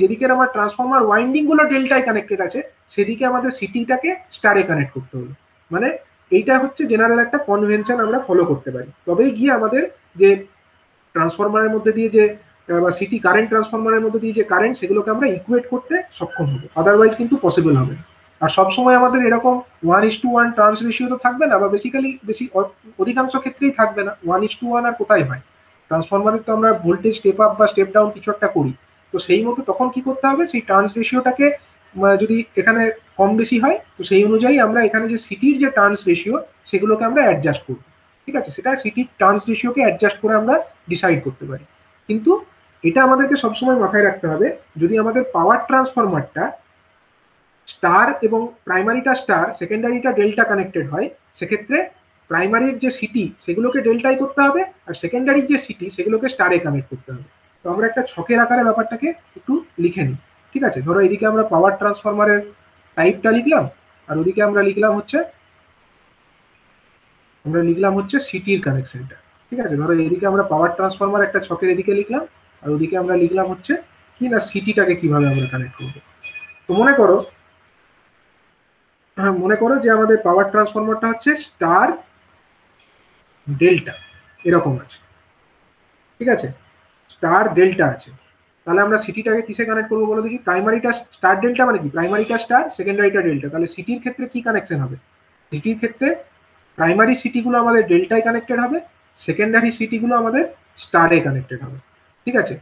যেদিকে আমার ট্রান্সফরমার ওয়াইন্ডিং গুলো ডেল্টায় কানেক্টেড আছে সেদিকে আমাদের সিটিটাকে স্টারে কানেক্ট করতে হলো। মানে এইটা হচ্ছে জেনারেল একটা কনভেনশন আমরা ফলো করতে পারি, তবেই গিয়ে আমাদের যে ট্রান্সফরমারের মধ্যে দিয়ে যে বা সিটি কারেন্ট ট্রান্সফরমারের মধ্যে দিয়ে যে কারেন্ট সেগুলোকে আমরা ইকুয়েট করতে সক্ষম হবো, আদারওয়াইজ কিন্তু পসিবল হবে না। আর সবসময় আমাদের এরকম 1:1 ট্রান্স রেশিও তো থাকবে না, বা বেসিক্যালি অধিকাংশ ক্ষেত্রেই থাকবে না। 1:1 আর কোথায় হয়, ট্রান্সফরমারের তো আমরা ভোল্টেজ স্টেপ আপ বা স্টেপ ডাউন কিছু একটা করি, তো সেই মতো তখন কি করতে হবে, সেই ট্রান্স রেশিওটাকে যদি এখানে কম বেশি হয় তো সেই অনুযায়ী আমরা এখানে যে সিটির যে ট্রান্স রেশিও সেগুলোকে আমরা অ্যাডজাস্ট করব। ঠিক আছে, সেটা সিটির ট্রান্স রেশিওকে অ্যাডজাস্ট করে আমরা ডিসাইড করতে পারি। কিন্তু এটা আমাদেরকে সবসময় মাথায় রাখতে হবে, যদি আমাদের পাওয়ার ট্রান্সফরমারটা স্টার এবং প্রাইমারিটা স্টার সেকেন্ডারিটা ডেল্টা কানেক্টেড হয়, সেক্ষেত্রে প্রাইমারির যে সিটি সেগুলোকে ডেল্টাই করতে হবে, আর সেকেন্ডারির যে সিটি সেগুলোকে স্টারে কানেক্ট করতে হবে। তো আমরা একটা ছকের আকারে ব্যাপারটাকে একটু লিখে নিই। ঠিক আছে, ধরো এদিকে আমরা পাওয়ার ট্রান্সফরমারের টাইপটা লিখলাম, আর ওদিকে আমরা লিখলাম হচ্ছে সিটির কানেকশনটা। ঠিক আছে, ধরো এদিকে আমরা পাওয়ার ট্রান্সফরমার একটা ছকের এদিকে লিখলাম, আর ওদিকে আমরা লিখলাম হচ্ছে কি না সিটিটাকে কিভাবে আমরা কানেক্ট করবো। তো মনে করো মনে করো যে আমাদের পাওয়ার ট্রান্সফরমারটা হচ্ছে স্টার ডেল্টা এরকম আছে, ঠিক আছে, স্টার ডেল্টা আছে। তাহলে আমরা সিটিটাকে কিসে কানেক্ট করবো বলে দেখি? প্রাইমারিটা স্টার ডেল্টা মানে কি? প্রাইমারিটা স্টার, সেকেন্ডারিটা ডেল্টা। তাহলে সিটির ক্ষেত্রে কি কানেকশন হবে? সিটির ক্ষেত্রে প্রাইমারি সিটিগুলো আমাদের ডেল্টায় কানেক্টেড হবে, সেকেন্ডারি সিটিগুলো আমাদের স্টারে কানেক্টেড হবে, ঠিক আছে।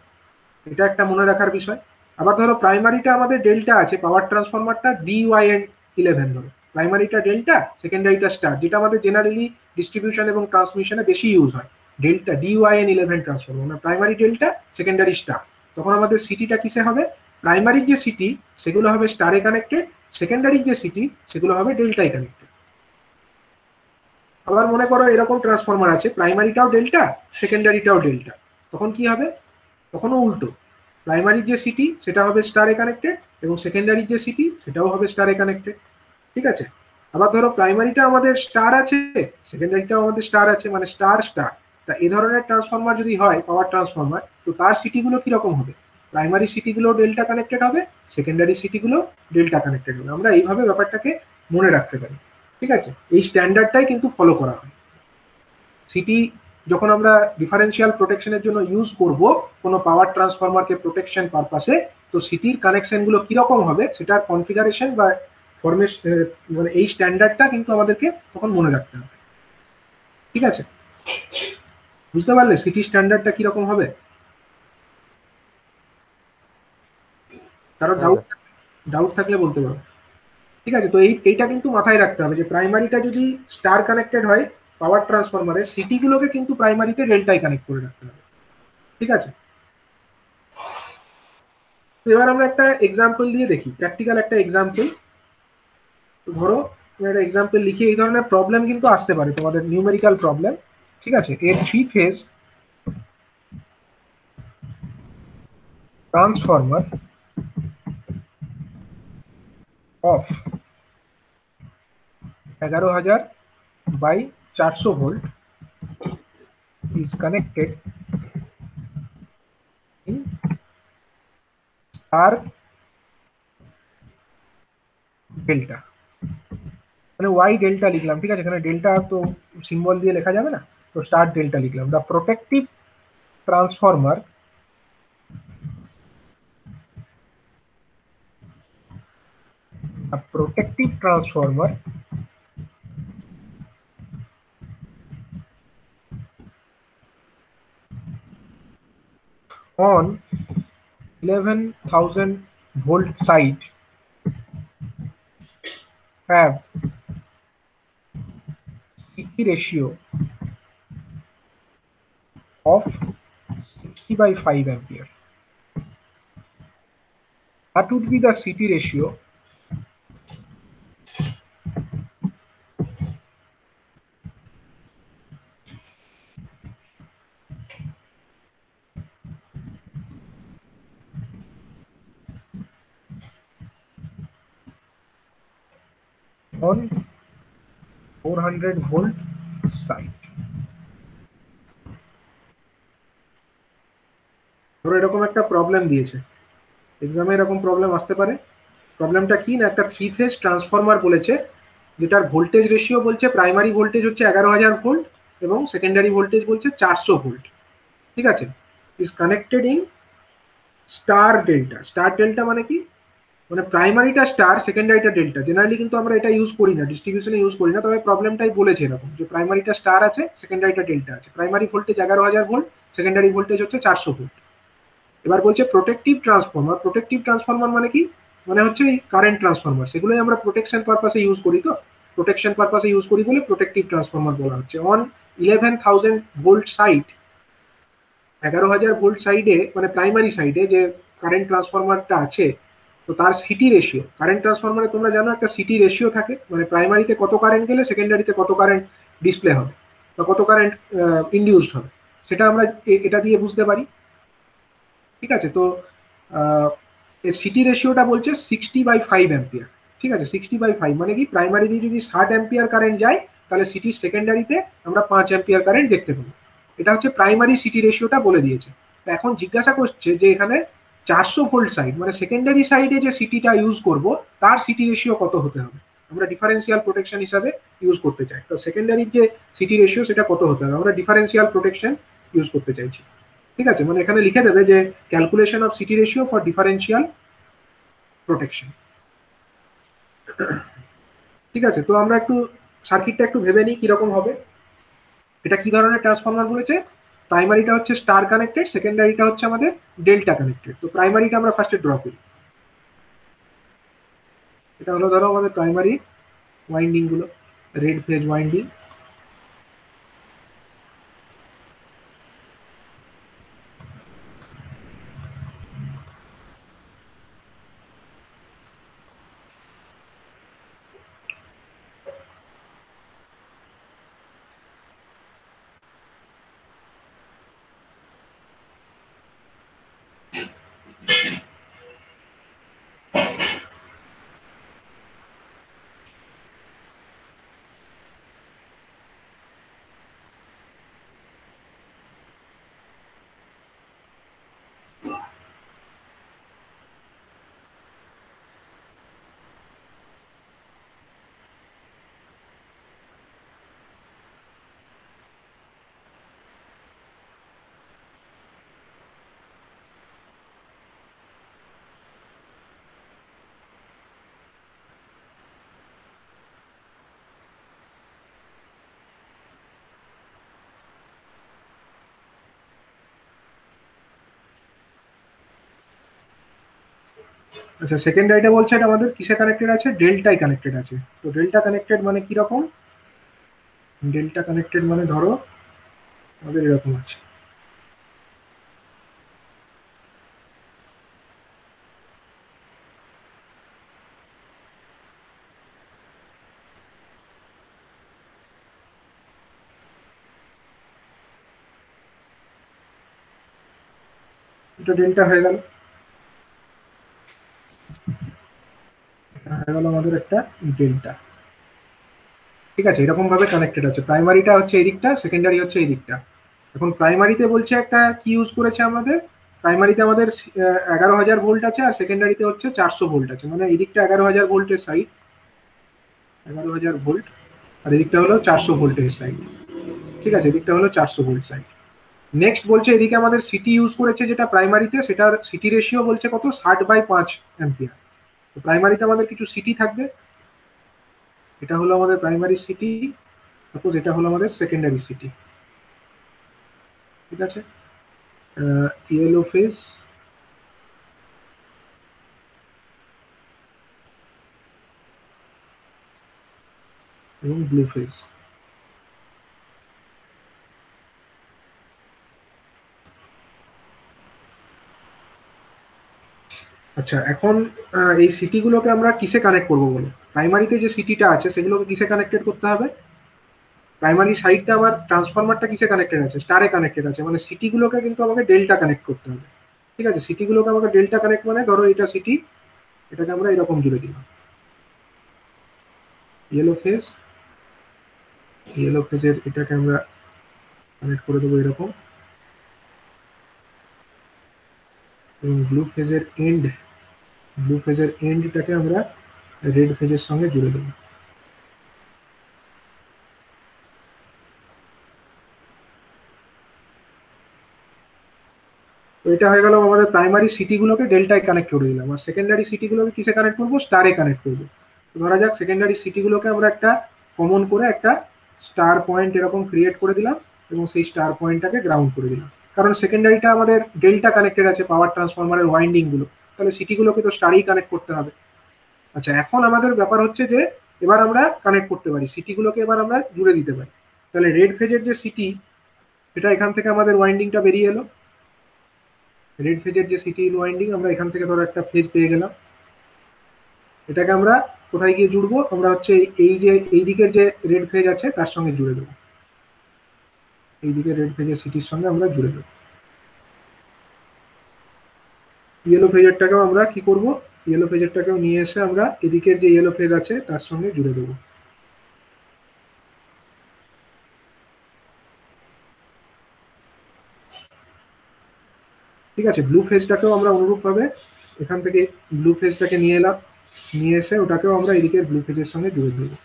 এটা একটা মনে রাখার বিষয়। আবার ধরো প্রাইমারিটা আমাদের ডেল্টা আছে, পাওয়ার ট্রান্সফরমারটা DYN11 ধরো, প্রাইমারিটা ডেল্টা, সেকেন্ডারিটা স্টার, যেটা আমাদের জেনারেলি ডিস্ট্রিবিউশন এবং ট্রান্সমিশনে বেশি ইউজ হয়, delta DYN11 transformer, primary delta, secondary star. তখন আমাদের সিটিটা কিসে হবে? প্রাইমারির যে সিটি সেগুলো হবে স্টারে কানেক্টেড, সেকেন্ডারির যে সিটি সেগুলো হবে ডেল্টায় কানেক্টেড। আবার মনে করো এরকম ট্রান্সফরমার আছে, প্রাইমারিটাও ডেল্টা, সেকেন্ডারিটাও ডেল্টা, তখন কি হবে? তখনও উল্টো, প্রাইমারির যে সিটি সেটা হবে স্টারে কানেক্টেড এবং সেকেন্ডারির যে সিটি সেটাও হবে স্টারে কানেক্টেড, ঠিক আছে। আবার ধরো প্রাইমারিটা আমাদের স্টার আছে, সেকেন্ডারিটাও আমাদের স্টার আছে, মানে স্টার স্টার। তা এই ধরনের ট্রান্সফরমার যদি হয়, পাওয়ার ট্রান্সফরমার, তো তার সিটিগুলো কিরকম হবে? প্রাইমারি সিটিগুলো ডেল্টা কানেক্টেড হবে, সেকেন্ডারি সিটিগুলো ডেল্টা কানেক্টেড হবে। আমরা এইভাবে ব্যাপারটাকে মনে রাখতে পারি, ঠিক আছে। এই স্ট্যান্ডার্ডটাই কিন্তু ফলো করা হয়। সিটি যখন আমরা ডিফারেন্সিয়াল প্রোটেকশনের জন্য ইউজ করব কোনো পাওয়ার ট্রান্সফরমারকে প্রোটেকশন পারপাসে, তো সিটির কানেকশনগুলো কিরকম হবে সেটার কনফিগারেশন বা ফরমেশন, মানে এই স্ট্যান্ডার্ডটা কিন্তু আমাদেরকে তখন মনে রাখতে হবে, ঠিক আছে। বুঝতে পারলে সিটি স্ট্যান্ডার্ডটা কিরকম হবে? কারো হ্যাঁ ডাউট স্যার। ডাউট থাকলে বলতে পারো, ঠিক আছে। তো এইটা কিন্তু মাথায় রাখতে হবে যে প্রাইমারিটা যদি স্টার কানেক্টেড হয় পাওয়ার ট্রান্সফরমারের, সিটিগুলোকে কিন্তু প্রাইমারিতে ডেল্টায় কানেক্ট করে রাখতে হবে, ঠিক আছে। তো এবার আমরা একটা এক্সাম্পল দিয়ে দেখি, প্র্যাকটিক্যাল একটা এক্সাম্পল। ধরো একটা এক্সাম্পল লিখি, এই ধরনের প্রবলেম কিন্তু আসতে পারে তোমাদের, নিউমেরিক্যাল প্রবলেম, ঠিক আছে। এর three phase transformer of 11,000/400 volt is connected in star delta, মানে ওয়াই ডেল্টা লিখলাম, ঠিক আছে। এখানে ডেল্টা তো সিম্বল দিয়ে লেখা যাবে না, তো স্টার ডেল্টা লিখলাম। The protective transformer on 11,000 volt side have CP ratio of 60/5 ampere. That would be the CP ratio on 400 volt side. ধরো এরকম একটা প্রবলেম দিয়েছে, এক্সামে এরকম প্রবলেম আসতে পারে। প্রবলেমটা কি না, একটা থ্রি ফেজ ট্রান্সফরমার বলেছে, যেটার ভোল্টেজ রেশিও বলছে প্রাইমারি ভোল্টেজ হচ্ছে 11,000 ভোল্ট এবং সেকেন্ডারি ভোল্টেজ বলছে 400 ভোল্ট, ঠিক আছে। Is connected in star delta. Star delta মানে কি? মানে প্রাইমারিটা স্টার, সেকেন্ডারিটা ডেল্টা। জেনারেলি কিন্তু আমরা এটা ইউজ করি না, ডিস্ট্রিবিউশনে ইউজ করি না, তবে প্রবলেমটাই বলেছে এরকম যে প্রাইমারিটা স্টার আছে, সেকেন্ডারিটা ডেল্টা আছে, primary voltage 11,000 volt, secondary voltage হচ্ছে 400 ভোল্ট। এবার বলছে প্রোটেক্টিভ ট্রান্সফরমার। প্রোটেক্টিভ ট্রান্সফরমার মানে কি? মানে হচ্ছে এই কারেন্ট ট্রান্সফরমার, সেগুলোই আমরা প্রোটেকশন পারপাসে ইউজ করি, তো প্রোটেকশন পারপাসে ইউজ করি বলে প্রোটেক্টিভ ট্রান্সফরমার বলা হচ্ছে। অন 11,000 ভোল্ট সাইড, 11,000 ভোল্ট সাইডে মানে প্রাইমারি সাইডে যে কারেন্ট ট্রান্সফরমারটা আছে, তো তার সিটি রেশিও, কারেন্ট ট্রান্সফরমারে তোমরা জানো একটা সিটি রেশিও থাকে, মানে প্রাইমারিতে কত কারেন্ট গেলে সেকেন্ডারিতে কত কারেন্ট ডিসপ্লে হবে বা কত কারেন্ট ইন্ডিউসড হবে, সেটা আমরা এটা দিয়ে বুঝতে পারি, ঠিক আছে। তো এর সিটি রেশিওটা বলছে 60/5 অ্যাম্পিয়ার, ঠিক আছে। 60/5 মানে কি, প্রাইমারি দিয়ে যদি 60 অ্যাম্পিয়ার কারেন্ট যায়, তাহলে সিটির সেকেন্ডারিতে আমরা 5 অ্যাম্পিয়ার কারেন্ট দেখতে পাবো। এটা হচ্ছে প্রাইমারি সিটি রেশিওটা বলে দিয়েছে। তো এখন জিজ্ঞাসা করছে যে এখানে 400 ভোল্ট সাইড মানে সেকেন্ডারি সাইডে যে সিটিটা ইউজ করব তার সিটি রেশিও কত হতে হবে। আমরা ডিফারেন্সিয়াল প্রোটেকশন হিসাবে ইউজ করতে চাই। তো সেকেন্ডারির যে সিটি রেশিও সেটা কত হতে হবে, আমরা ডিফারেন্সিয়াল প্রোটেকশন ইউজ করতে চাইছি। ঠিক আছে, মানে এখানে লিখে দেবে যে calculation of city ratio for differential protection. ঠিক আছে, তো আমরা একটু সার্কিটটা একটু ভেবে নিই কিরকম হবে। এটা কি ধরনের ট্রান্সফরমার বলেছে, প্রাইমারিটা হচ্ছে স্টার কানেক্টেড, সেকেন্ডারিটা হচ্ছে আমাদের ডেল্টা কানেক্টেড। তো প্রাইমারিটা আমরা ফার্স্টে ড্র করি। এটা হলো ধরো আমাদের প্রাইমারি ওয়াইন্ডিং গুলো, রেড ফেজ ওয়াইন্ডিং। আচ্ছা, সেকেন্ডারিটা বলছে এটা আমাদের কিসে কানেক্টেড আছে, ডেল্টায় কানেক্টেড আছে। তো ডেল্টা কানেক্টেড মানে কি রকম, ডেল্টা কানেক্টেড মানে ধরো আমাদের এরকম আছে। এটা ডেল্টা হয়ে গেল, হয়ে গেল আমাদের একটা ডেল্টা। ঠিক আছে, এরকম ভাবে কানেক্টেড আছে। প্রাইমারিটা হচ্ছে এই দিকটা, সেকেন্ডারি হচ্ছে এই দিকটা। এখন প্রাইমারিতে বলছে একটা কি ইউজ করেছে আমাদের, প্রাইমারিতে আমাদের 11,000 ভোল্ট আছে, আর সেকেন্ডারিতে হচ্ছে 400 ভোল্ট আছে। মানে এই দিকটা 11,000 ভোল্টের সাইড, 11,000 ভোল্ট, আর এদিকটা হলো 400 ভোল্টের সাইড। ঠিক আছে, এদিকটা হলো 400 ভোল্ট সাইড। নেক্সট বলছে এদিকে আমাদের সিটি ইউজ করেছে যেটা প্রাইমারিতে, সেটার সিটি রেশিও বলছে কত, 60/5 অ্যাম্পিয়ার। তো প্রাইমারিতে আমাদের কিছু সিটি থাকবে, এটা হলো আমাদের প্রাইমারি সিটি, সাপোজ এটা হলো আমাদের সেকেন্ডারি সিটি। ঠিক আছে, ইয়েলো ফেজ এবং ব্লু ফেজ। আচ্ছা, এখন এই সিটিগুলোকে আমরা কিসে কানেক্ট করবো বলো, প্রাইমারিতে যে সিটিটা আছে সেগুলোকে কিসে কানেক্টেড করতে হবে। প্রাইমারি সাইডটা আমার ট্রান্সফরমারটা কিসে কানেক্টেড আছে, স্টারে কানেক্টেড আছে, মানে সিটিগুলোকে কিন্তু আমাকে ডেল্টা কানেক্ট করতে হবে। ঠিক আছে, সিটিগুলোকে আমাকে ডেল্টা কানেক্ট, মানে ধরো এটা সিটি, এটাকে আমরা এরকম জুড়ে দিলাম, ইয়েলো ফেজ, ইয়েলো ফেজের এটাকে আমরা কানেক্ট করে দেবো এরকম, এবং ব্লু ফেজের এন্ড, ব্লু ফেজের এন্ডটাকে আমরা রেড ফেজের সঙ্গে জুড়ে দেবো। তো এটা হয়ে গেল আমাদের প্রাইমারি সিটিগুলোকে ডেল্টায় কানেক্ট করে দিলাম, আর সেকেন্ডারি সিটিগুলোকে কিসে কানেক্ট করবো, স্টারে কানেক্ট করবো। তো ধরা যাক সেকেন্ডারি সিটিগুলোকে আমরা একটা কমন করে একটা স্টার পয়েন্ট এরকম ক্রিয়েট করে দিলাম, এবং সেই স্টার পয়েন্টটাকে গ্রাউন্ড করে দিলাম। কারণ সেকেন্ডারিটা আমাদের ডেল্টা কানেক্টেড আছে পাওয়ার ট্রান্সফরমারের ওয়াইন্ডিং গুলো, তাহলে সিটিগুলোকে তো স্টারেই কানেক্ট করতে হবে। আচ্ছা, এখন আমাদের ব্যাপার হচ্ছে যে এবার আমরা কানেক্ট করতে পারি সিটিগুলোকে, এবার আমরা জুড়ে দিতে পারি। তাহলে রেড ফেজের যে সিটি, এটা এখান থেকে আমাদের ওয়াইন্ডিংটা বেরিয়ে এলো, রেড ফেজের যে সিটি ওয়াইন্ডিং, আমরা এখান থেকে ধরো একটা ফেজ পেয়ে গেলাম। এটাকে আমরা কোথায় গিয়ে জুড়বো, আমরা হচ্ছে এই যে এই দিকের যে রেড ফেজ আছে তার সঙ্গে জুড়ে দেবো, এই দিকে রেড ফেজের সিটির সঙ্গে আমরা জুড়ে দেবো। ইয়েলো ফেজেরটাকেও আমরা কি করব, ইয়েলো ফেজেরটাকেও নিয়ে এসে আমরা এদিকের যে ইয়েলো ফেজ আছে তার সঙ্গে জুড়ে দেবো। ঠিক আছে, ব্লু ফেজটাকেও আমরা অনুরূপভাবে এখান থেকে ব্লু ফেজটাকে নিয়ে এলাম, নিয়ে এসে ওটাকেও আমরা এদিকে ব্লু ফেজের সঙ্গে জুড়ে দেবো।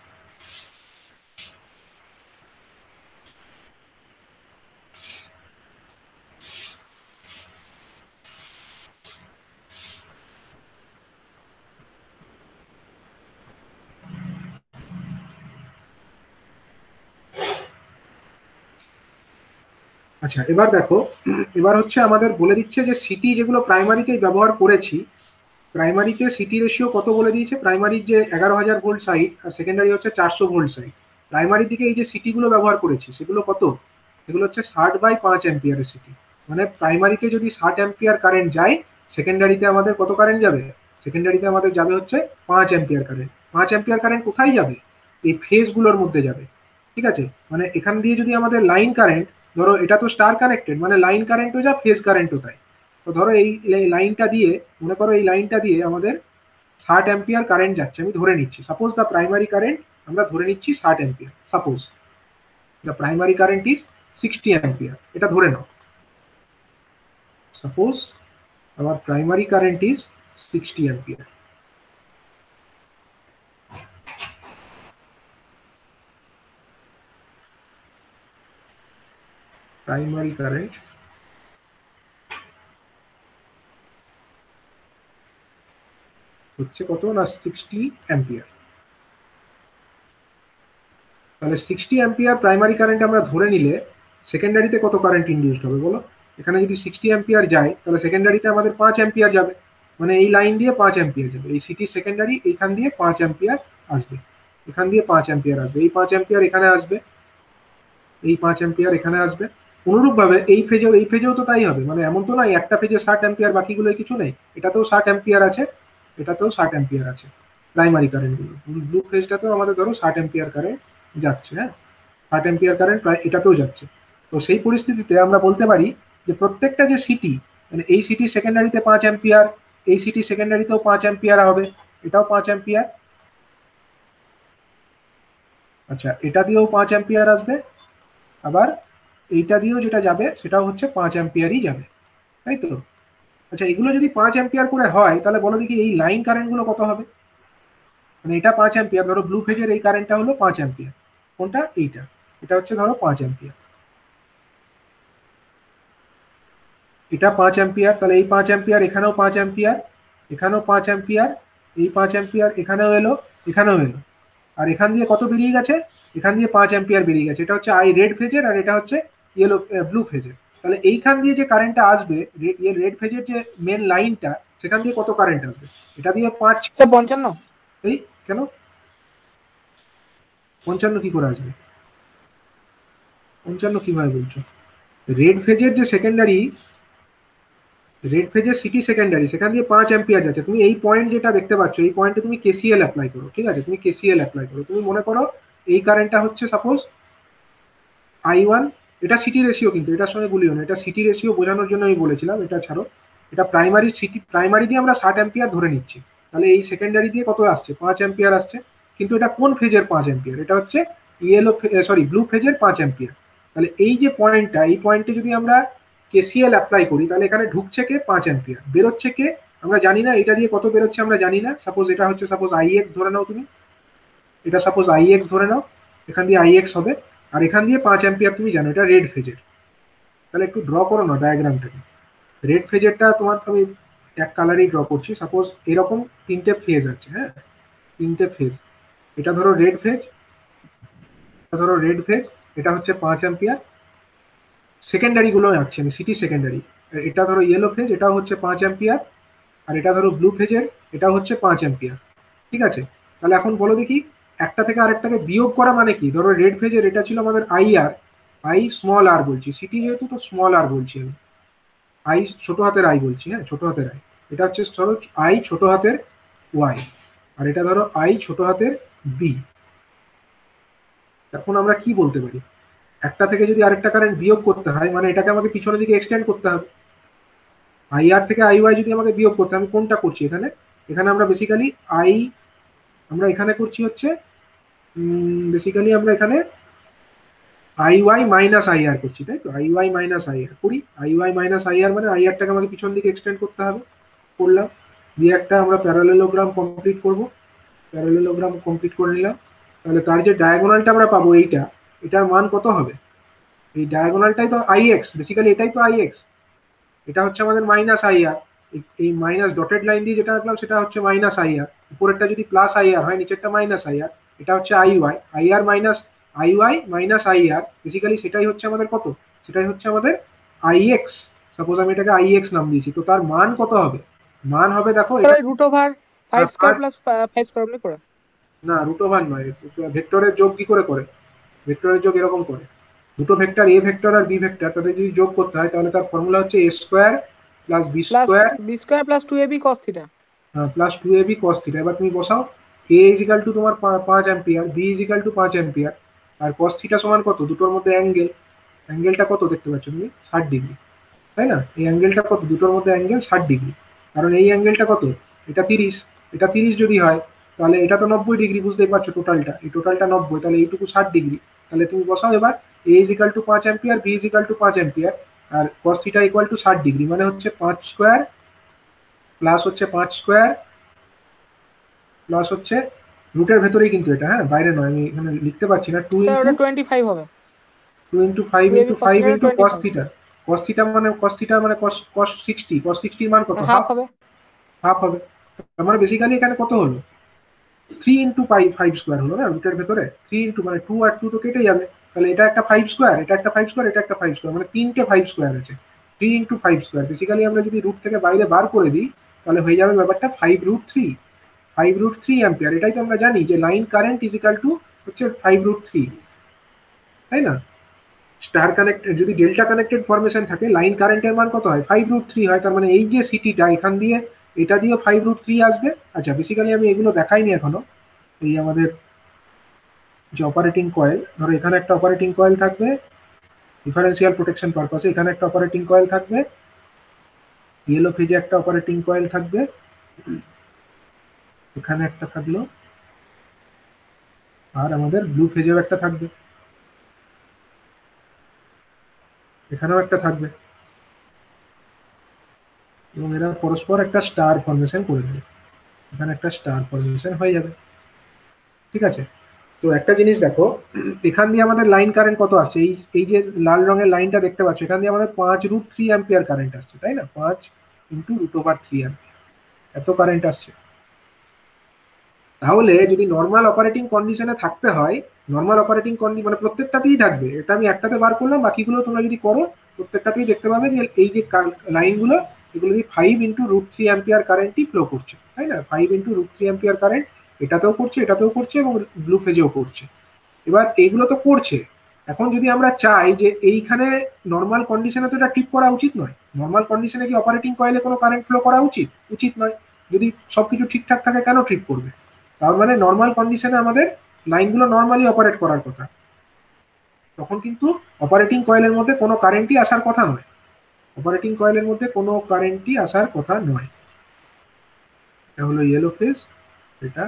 আচ্ছা, এবার দেখো, এবার হচ্ছে আমাদের বলে দিচ্ছে যে সিটি যেগুলো প্রাইমারিতে ব্যবহার করেছি, প্রাইমারিতে সিটি রেশিও কত বলে দিয়েছে, প্রাইমারির যে 11,000 ভোল্ট সাইড আর সেকেন্ডারি হচ্ছে 400 ভোল্ট সাইড। প্রাইমারি দিকে এই যে সিটি গুলো ব্যবহার করেছি সেগুলো কত, সেগুলো হচ্ছে 60/5 অ্যাম্পিয়ারের সিটি। মানে প্রাইমারিতে যদি 60 অ্যাম্পিয়ার কারেন্ট যায়, সেকেন্ডারিতে আমাদের কত কারেন্ট যাবে, সেকেন্ডারিতে আমাদের যাবে হচ্ছে 5 অ্যাম্পিয়ার কারেন্ট। 5 অ্যাম্পিয়ার কারেন্ট কোথায় যাবে, এই ফেজ গুলোর মধ্যে যাবে। ঠিক আছে, মানে এখান দিয়ে যদি আমাদের লাইন কারেন্ট, ধরো এটা তো স্টার কানেক্টেড, মানে লাইন কারেন্টও যা ফেজ কারেন্টও তাই। তো ধরো এই লাইনটা দিয়ে, মনে করো এই লাইনটা দিয়ে আমাদের 60 অ্যাম্পিয়ার কারেন্ট যাচ্ছে, আমি ধরে নিচ্ছি, সাপোজ দ্য প্রাইমারি কারেন্ট আমরা ধরে নিচ্ছি 60 ampere, suppose the primary current is 60 ampere, এটা ধরে নাও। সাপোজ আমার primary current is 60 ampere. Primary current হচ্ছে কত না 60 অ্যাম্পিয়ার। তাহলে 60 অ্যাম্পিয়ার প্রাইমারি কারেন্ট আমরা ধরে নিলে সেকেন্ডারিতে কত কারেন্ট ইনডিউসড হবে বলো। এখানে যদি 60 অ্যাম্পিয়ার যায় তাহলে সেকেন্ডারিতে আমাদের 5 অ্যাম্পিয়ার যাবে, মানে এই লাইন দিয়ে 5 অ্যাম্পিয়ার যাবে, এই সিটি সেকেন্ডারি এইখান দিয়ে 5 অ্যাম্পিয়ার আসবে, এখান দিয়ে 5 অ্যাম্পিয়ার আসবে, এই 5 অ্যাম্পিয়ার এখানে আসবে, এই 5 অ্যাম্পিয়ার এখানে আসবে। অনুরূপভাবে এই ফেজেও তো তাই হবে, মানে এমন তো নয় একটা ফেজে 60 অ্যাম্পিয়ার বাকিগুলো কিছু নেই, এটাতেও 60 অ্যাম্পিয়ার আছে, এটাতেও 60 অ্যাম্পিয়ার আছে প্রাইমারি কারেন্ট গুলো। ব্লু ফেজটাতেও আমাদের ধরো 60 অ্যাম্পিয়ার কারেন্ট যাচ্ছে, হ্যাঁ 60 অ্যাম্পিয়ার কারেন্ট প্রায় এটাতেও যাচ্ছে। তো সেই পরিস্থিতিতে আমরা বলতে পারি যে প্রত্যেকটা যে সিটি, মানে এই সিটি সেকেন্ডারিতে 5 অ্যাম্পিয়ার, এই সিটি সেকেন্ডারিতেও 5 অ্যাম্পিয়ার হবে, এটাও 5 অ্যাম্পিয়ার। আচ্ছা, এটা দিয়েও 5 অ্যাম্পিয়ার আসবে, আবার এইটা দিয়েও যেটা যাবে সেটাও হচ্ছে 5 অ্যাম্পিয়ারই যাবে, তাই তো। আচ্ছা, এগুলো যদি 5 অ্যাম্পিয়ার করে হয় তাহলে বলো দেখি এই লাইন কারেন্ট গুলো কত হবে। মানে এটা 5 অ্যাম্পিয়ার, ধরো ব্লু ফেজের এই কারেন্টটা হলো 5 অ্যাম্পিয়ার, কোনটা এইটা, এটা হচ্ছে ধরো 5 অ্যাম্পিয়ার, এটা 5 অ্যাম্পিয়ার, তাহলে এই 5 অ্যাম্পিয়ার এখানেও 5 অ্যাম্পিয়ার, এখানেও 5 অ্যাম্পিয়ার, এই 5 অ্যাম্পিয়ার এখানেও এলো, এখানেও এলো, আর এখান দিয়ে কত বেরিয়ে গেছে, এখান দিয়ে 5 অ্যাম্পিয়ার বেরিয়ে গেছে। এটা হচ্ছে আই রেড ফেজের আর এটা হচ্ছে ইয়েলো ব্লু ফেজের। তাহলে এইখান দিয়ে যে কারেন্টটা আসবে, রেড ফেজের যে মেন লাইনটা, সেখান দিয়ে কত কারেন্ট আসবে, এটা দিয়ে 5, 55। এই কেন 55 কি করে আসবে, 55 কিভাবে বলছো? রেড ফেজের যে সেকেন্ডারি, রেড ফেজের সিটি সেকেন্ডারি, সেখান দিয়ে 5 অ্যাম্পিয়ার যাচ্ছে। তুমি এই পয়েন্ট যেটা দেখতে পাচ্ছ, এই পয়েন্টে তুমি কেসিএল অ্যাপ্লাই করো, ঠিক আছে, তুমি কেসিএল অ্যাপ্লাই করো। তুমি মনে করো এই কারেন্টটা হচ্ছে সাপোজ I1, এটা সিটি রেশিও, কিন্তু এটার সঙ্গে বলিও না, এটা সিটি রেশিও বোঝানোর জন্য আমি বলেছিলাম, এটা ছাড়ো। এটা প্রাইমারি সিটি, প্রাইমারি দিয়ে আমরা 60 অ্যাম্পিয়ার ধরে নিচ্ছি, তাহলে এই সেকেন্ডারি দিয়ে কত আসছে, 5 অ্যাম্পিয়ার আসছে। কিন্তু এটা কোন ফেজের 5 অ্যাম্পিয়ার, এটা হচ্ছে ইয়েলো সরি ব্লু ফেজের 5 অ্যাম্পিয়ার। তাহলে এই যে পয়েন্টটা, এই পয়েন্টে যদি আমরা কেসিএল অ্যাপ্লাই করি তাহলে এখানে ঢুকছে কে 5 অ্যাম্পিয়ার, বেরোচ্ছে কে আমরা জানি না, এটা দিয়ে কত বেরোচ্ছে আমরা জানি না। সাপোজ এটা হচ্ছে সাপোজ আইএক্স ধরে নাও তুমি, এটা সাপোজ আইএক্স ধরে নাও, এখান দিয়ে আইএক্স হবে, আর এখান দিয়ে 5 অ্যাম্পিয়ার তুমি জানো, এটা রেড ফেজের। তাহলে একটু ড্র করো না ডায়াগ্রামটাকে, রেড ফেজেরটা তোমার আমি এক কালারেই ড্র করছি। সাপোজ এরকম তিনটে ফেজ আছে, হ্যাঁ তিনটে ফেজ, এটা ধরো রেড ফেজ, এটা ধরো রেড ফেজ, এটা হচ্ছে 5 অ্যাম্পিয়ার, সেকেন্ডারি গুলো আঁকছি আমি, সিটি সেকেন্ডারি। এটা ধরো ইয়েলো ফেজ, এটাও হচ্ছে 5 অ্যাম্পিয়ার, আর এটা ধরো ব্লু ফেজের, এটা হচ্ছে 5 অ্যাম্পিয়ার। ঠিক আছে, তাহলে এখন বলো দেখি একটা থেকে আরেকটাকে বিয়োগ করা মানে কি। ধরো রেড ফেজের এটা ছিল আমাদের আই আর, আই স্মল আর বলছি, সিটি যেহেতু তো স্মল আর বলছি আমি, আই ছোট হাতের আই বলছি, হ্যাঁ ছোট হাতের আই। এটা হচ্ছে ধরো আই ছোট হাতের ওয়াই, আর এটা ধরো আই ছোট হাতের বি। এখন আমরা কি বলতে পারি, একটা থেকে যদি আরেকটা কারেন্ট বিয়োগ করতে হয় মানে এটাকে আমাকে পিছনের দিকে এক্সটেন্ড করতে হবে। আই আর থেকে আই ওয়াই যদি আমাকে বিয়োগ করতে, আমি কোনটা করছি এখানে, এখানে আমরা বেসিক্যালি আই, আমরা এখানে করছি হচ্ছে বেসিক্যালি আমরা এখানে আই ওয়াই মাইনাস আই আর করছি, তাই তো, আই ওয়াই মাইনাস আই আর করি, আই ওয়াই মাইনাস আই আর মানে আই আরটাকে আমাকে পিছন দিকে এক্সটেন্ড করতে হবে, করলাম। দিয়ে একটা আমরা প্যারালেলোগ্রাম কমপ্লিট করব। প্যারালেলোগ্রাম কমপ্লিট করে নিলাম। তাহলে তার যে ডায়াগোনালটা আমরা পাবো এইটা, এটার মান কত হবে? এই ডায়াগোনালটাই তো আইএক্স, বেসিক্যালি এটাই তো আইএক্স। এটা হচ্ছে আমাদের মাইনাস আইআর। এই মাইনাস ডটেড লাইন দিয়ে যেটা রাখলাম সেটা হচ্ছে মাইনাস আইআর। উপরেরটা যদি প্লাস আইআর হয়, নিচেরটা মাইনাস আইআর। এটা হচ্ছে IY, IR minus IY minus IR, basically সেটাই হচ্ছে আমাদের কত? সেটাই হচ্ছে আমাদের আইএক্স। সাপোজ আমি এটাকে আইএক্স নাম দিয়েছি, তো তার মান কত হবে? মান হবে, দেখো স্যার এটা ওই root over 5 square plus 5 square এমনি করে। না, রুট ওভার নয়, ভেক্টরের যোগ কি করে করে? ভেক্টরের যোগ এরকম করে, দুটো ভেক্টর এ ভেক্টর আর বি ভেক্টর তাদের যদি যোগ করতে হয় তাহলে তার ফর্মুলা হচ্ছে A square plus B plus square B square plus 2ab cos theta. Plus 2ab cos theta. এবার তুমি বসাও, এ ইজিক্যাল টু তোমার 5 ampere, B is equal to 5 ampere, আর cos থিটা সমান কত? দুটোর মধ্যে অ্যাঙ্গেল, অ্যাঙ্গেলটা কত দেখতে পাচ্ছ তুমি? 60 ডিগ্রি, তাই না? এই অ্যাঙ্গেলটা কত? দুটোর মধ্যে অ্যাঙ্গেল 60 ডিগ্রি। কারণ এই অ্যাঙ্গেলটা কত? এটা 30, এটা 30 যদি হয় তাহলে এটা তো 90 ডিগ্রি, বুঝতেই পারছো টোটালটা, এই টোটালটা 90, তাহলে এইটুকু 60 ডিগ্রি। তাহলে তুমি বসাও এবার, A is equal to 5 ampere, B is equal to 5 ampere, আর cos theta equal to 60 degree, মানে হচ্ছে 5 স্কোয়ার প্লাস হচ্ছে 5 স্কোয়ার প্লাস হচ্ছে রুটের ভেতরেই কিন্তু এটা, হ্যাঁ বাইরে নয়, আমি এখানে লিখতে পারছি না। টু স্যার ইন্টু ওটা 25 হবে। Two into five 2ab into cos five theta into cos 25 theta. Cos theta মানে কস 60, মান কত? Half half. হবে। হাফ হবে। তার মানে বেসিক্যালি এখানে কত হলো? 3 ইন্টু 5 স্কোয়ার হলো না রুটের ভেতরে? 3 ইন্টু, মানে 2 আর 2 তো কেটে যাবে, তাহলে এটা একটা 5 স্কোয়ার, এটা একটা 5 স্কোয়ার, এটা একটা 5 স্কোয়ার, মানে তিনটে 5 স্কোয়ার আছে। 3 ইন্টু 5 স্কোয়ার, বেসিক্যালি আমরা যদি রুট থেকে বাইরে বার করে দিই তাহলে হয়ে যাবে ব্যাপারটা 5√3, 5√3 অ্যাম্পিয়ার। এটাই তো আমরা জানি যে লাইন কারেন্ট ইজিক্যাল টু হচ্ছে 5√3, তাই না? স্টার কানেক্টেড, যদি ডেল্টা কানেক্টেড ফরমেশন থাকে, লাইন কারেন্টের মান কত হয়? 5√3 হয়। তার মানে এই যে সিটিটা এখান দিয়ে, এটা দিয়ে 5√3 আসবে। আচ্ছা, বেসিক্যালি আমি এগুলো দেখাইনি এখনো। এই আমাদের যে অপারেটিং কয়েল, ধরো এখানে একটা অপারেটিং কয়েল থাকবে ডিফারেন্সিয়াল প্রোটেকশন পারপাসে, এখানে একটা অপারেটিং কয়েল থাকবে, ইয়েলো ফেজে একটা অপারেটিং কয়েল থাকবে, এখানে একটা থাকলো, আর আমাদের ব্লু ফেজেও একটা থাকবে, এখানেও একটা থাকবে, এবং এরা পরস্পর একটা স্টার ফরমেশন করে দেবে। এখানে একটা স্টার ফরমেশন হয়ে যাবে, ঠিক আছে? তো একটা জিনিস দেখো, এখান দিয়ে আমাদের লাইন কারেন্ট কত আসছে? এই এই যে লাল রঙের লাইনটা দেখতে পাচ্ছ, এখান দিয়ে আমাদের 5√3 অ্যাম্পিয়ার কারেন্ট আসছে, তাই না? 5 × √3 অ্যাম্পিয়ার, এত কারেন্ট আসছে। তাহলে যদি নর্মাল অপারেটিং কন্ডিশনে থাকতে হয়, নর্মাল অপারেটিং কন্ডিশন মানে প্রত্যেকটাতেই থাকবে, এটা আমি একটাতে বার করলাম, বাকিগুলো তোমরা যদি করো প্রত্যেকটাতেই দেখতে পাবে যে এই যে লাইনগুলো, এগুলো দিয়ে 5 × √3 অ্যাম্পিয়ার কারেন্টই ফ্লো করছে, তাই না? 5 × √3 অ্যাম্পিয়ার কারেন্ট এটাতেও করছে, এটাতেও করছে, এবং ব্লু ফেজেও করছে। এবার এইগুলো তো করছে। এখন যদি আমরা চাই যে এইখানে নর্মাল কন্ডিশনে তো এটা ট্রিপ করা উচিত নয়, নর্মাল কন্ডিশনে কি অপারেটিং কয়েলে কোনো কারেন্ট ফ্লো করা উচিত? উচিত নয়। যদি সবকিছু ঠিকঠাক থাকে কেন ট্রিপ করবে? তার মানে নর্মাল কন্ডিশনে আমাদের লাইনগুলো নর্মালি অপারেট করার কথা, তখন কিন্তু অপারেটিং কয়েলের মধ্যে কোনো কারেন্টই আসার কথা নয়, অপারেটিং কয়েলের মধ্যে কোনো কারেন্টই আসার কথা নয়। এটা হলো ইয়েলো ফেজ, এটা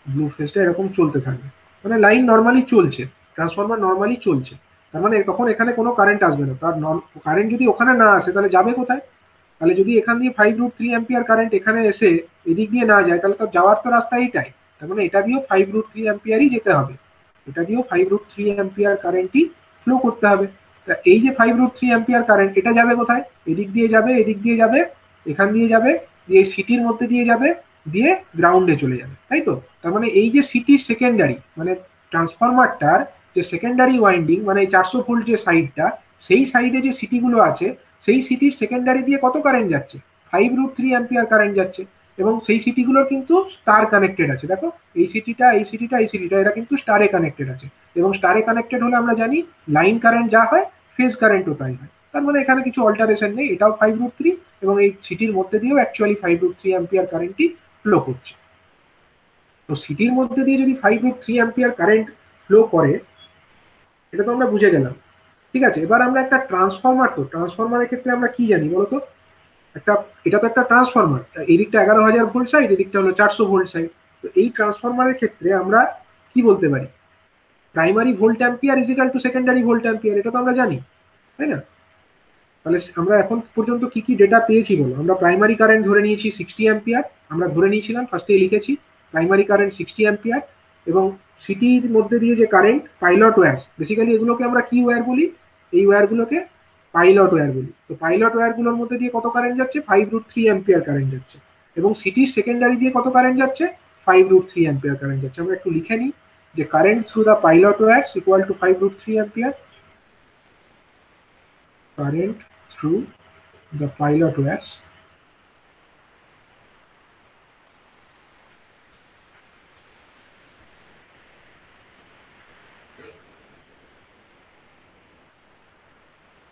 ব্লু ফেজটা এরকম চলতে থাকবে, মানে লাইন নর্মালি চলছে, ট্রান্সফরমার নর্মালি চলছে। তার মানে তখন এখানে কোনো কারেন্ট আসবে না। তার কারেন্ট যদি ওখানে না আসে তাহলে যাবে কোথায়? তাহলে যদি এখান দিয়ে 5√3 অ্যাম্পিয়ার কারেন্ট এখানে এসে এদিক দিয়ে না যায়, তাহলে তো যাওয়ার তো রাস্তা এইটাই। তার মানে এটা দিয়েও 5√3 অ্যাম্পিয়ারই যেতে হবে, এটা দিয়েও 5√3 অ্যাম্পিয়ার কারেন্টই ফ্লো করতে হবে। তা এই যে 5√3 অ্যাম্পিয়ার কারেন্ট, এটা যাবে কোথায়? এদিক দিয়ে যাবে, এদিক দিয়ে যাবে, এখান দিয়ে যাবে, দিয়ে সিটির মধ্যে দিয়ে যাবে, দিয়ে গ্রাউন্ডে চলে যাবে, তাই তো? তার মানে এই যে সিটির সেকেন্ডারি, মানে ট্রান্সফরমারটার যে সেকেন্ডারি ওয়াইন্ডিং, মানে এই 400 ভোল্ট যে সাইডটা, সেই সাইডে যে সিটিগুলো আছে, সেই সিটির সেকেন্ডারি দিয়ে কত কারেন্ট যাচ্ছে? 5√3 অ্যাম্পিয়ার কারেন্ট যাচ্ছে। এবং সেই সিটিগুলোর কিন্তু স্টার কানেক্টেড আছে, দেখো এই সিটিটা, এই সিটিটা, এই সিটিটা, এরা কিন্তু স্টারে কানেক্টেড আছে। এবং স্টারে কানেক্টেড হলে আমরা জানি লাইন কারেন্ট যা হয় ফেজ কারেন্টও তাই হয়। তার মানে এখানে কিছু অল্টারেশন নেই, এটাও 5√3, এবং এই সিটির মধ্যে দিয়েও অ্যাকচুয়ালি 5√3 অ্যাম্পিয়ার কারেন্টই ফ্লো করছে। তো সিটির মধ্যে দিয়ে যদি 5√3 অ্যাম্পিয়ার কারেন্ট ফ্লো করে, এটা তো আমরা বুঝে গেলাম, ঠিক আছে? এবার আমরা একটা ট্রান্সফরমার, তো ট্রান্সফরমারের ক্ষেত্রে আমরা কি জানি বলতো? একটা, এটা তো একটা ট্রান্সফরমার, এদিকটা 11,000 ভোল্ট সাইড, এদিকটা হলো 400 ভোল্ট সাইড। তো এই ট্রান্সফরমারের ক্ষেত্রে আমরা কি বলতে পারি? Primary volt ampere equal to secondary volt ampere, এটা তো আমরা জানি, তাই না? তাহলে আমরা এখন পর্যন্ত কি কি ডেটা পেয়েছি বলো। আমরা প্রাইমারি কারেন্ট ধরে নিয়েছি 60 অ্যাম্পিয়ার, আমরা ধরে নিয়েছিলাম, ফার্স্টে লিখেছি প্রাইমারি কারেন্ট 60 অ্যাম্পিয়ার, এবং সিটির মধ্যে দিয়ে যে কারেন্ট পাইলট ওয়্যার, বেসিক্যালি এগুলোকে আমরা কি ওয়্যার বলি, এই ওয়্যারগুলোকে পাইলট ওয়্যার বলি। তো পাইলট ওয়্যারগুলোর মধ্যে দিয়ে কত কারেন্ট যাচ্ছে, 5√3 অ্যাম্পিয়ার কারেন্ট যাচ্ছে, এবং সিটির সেকেন্ডারি দিয়ে কত কারেন্ট যাচ্ছে, 5√3 অ্যাম্পিয়ার কারেন্ট যাচ্ছে। আমরা একটু লিখে নিই যে current through the pilot wires equal to 5√3 ampere, current through the pilot wires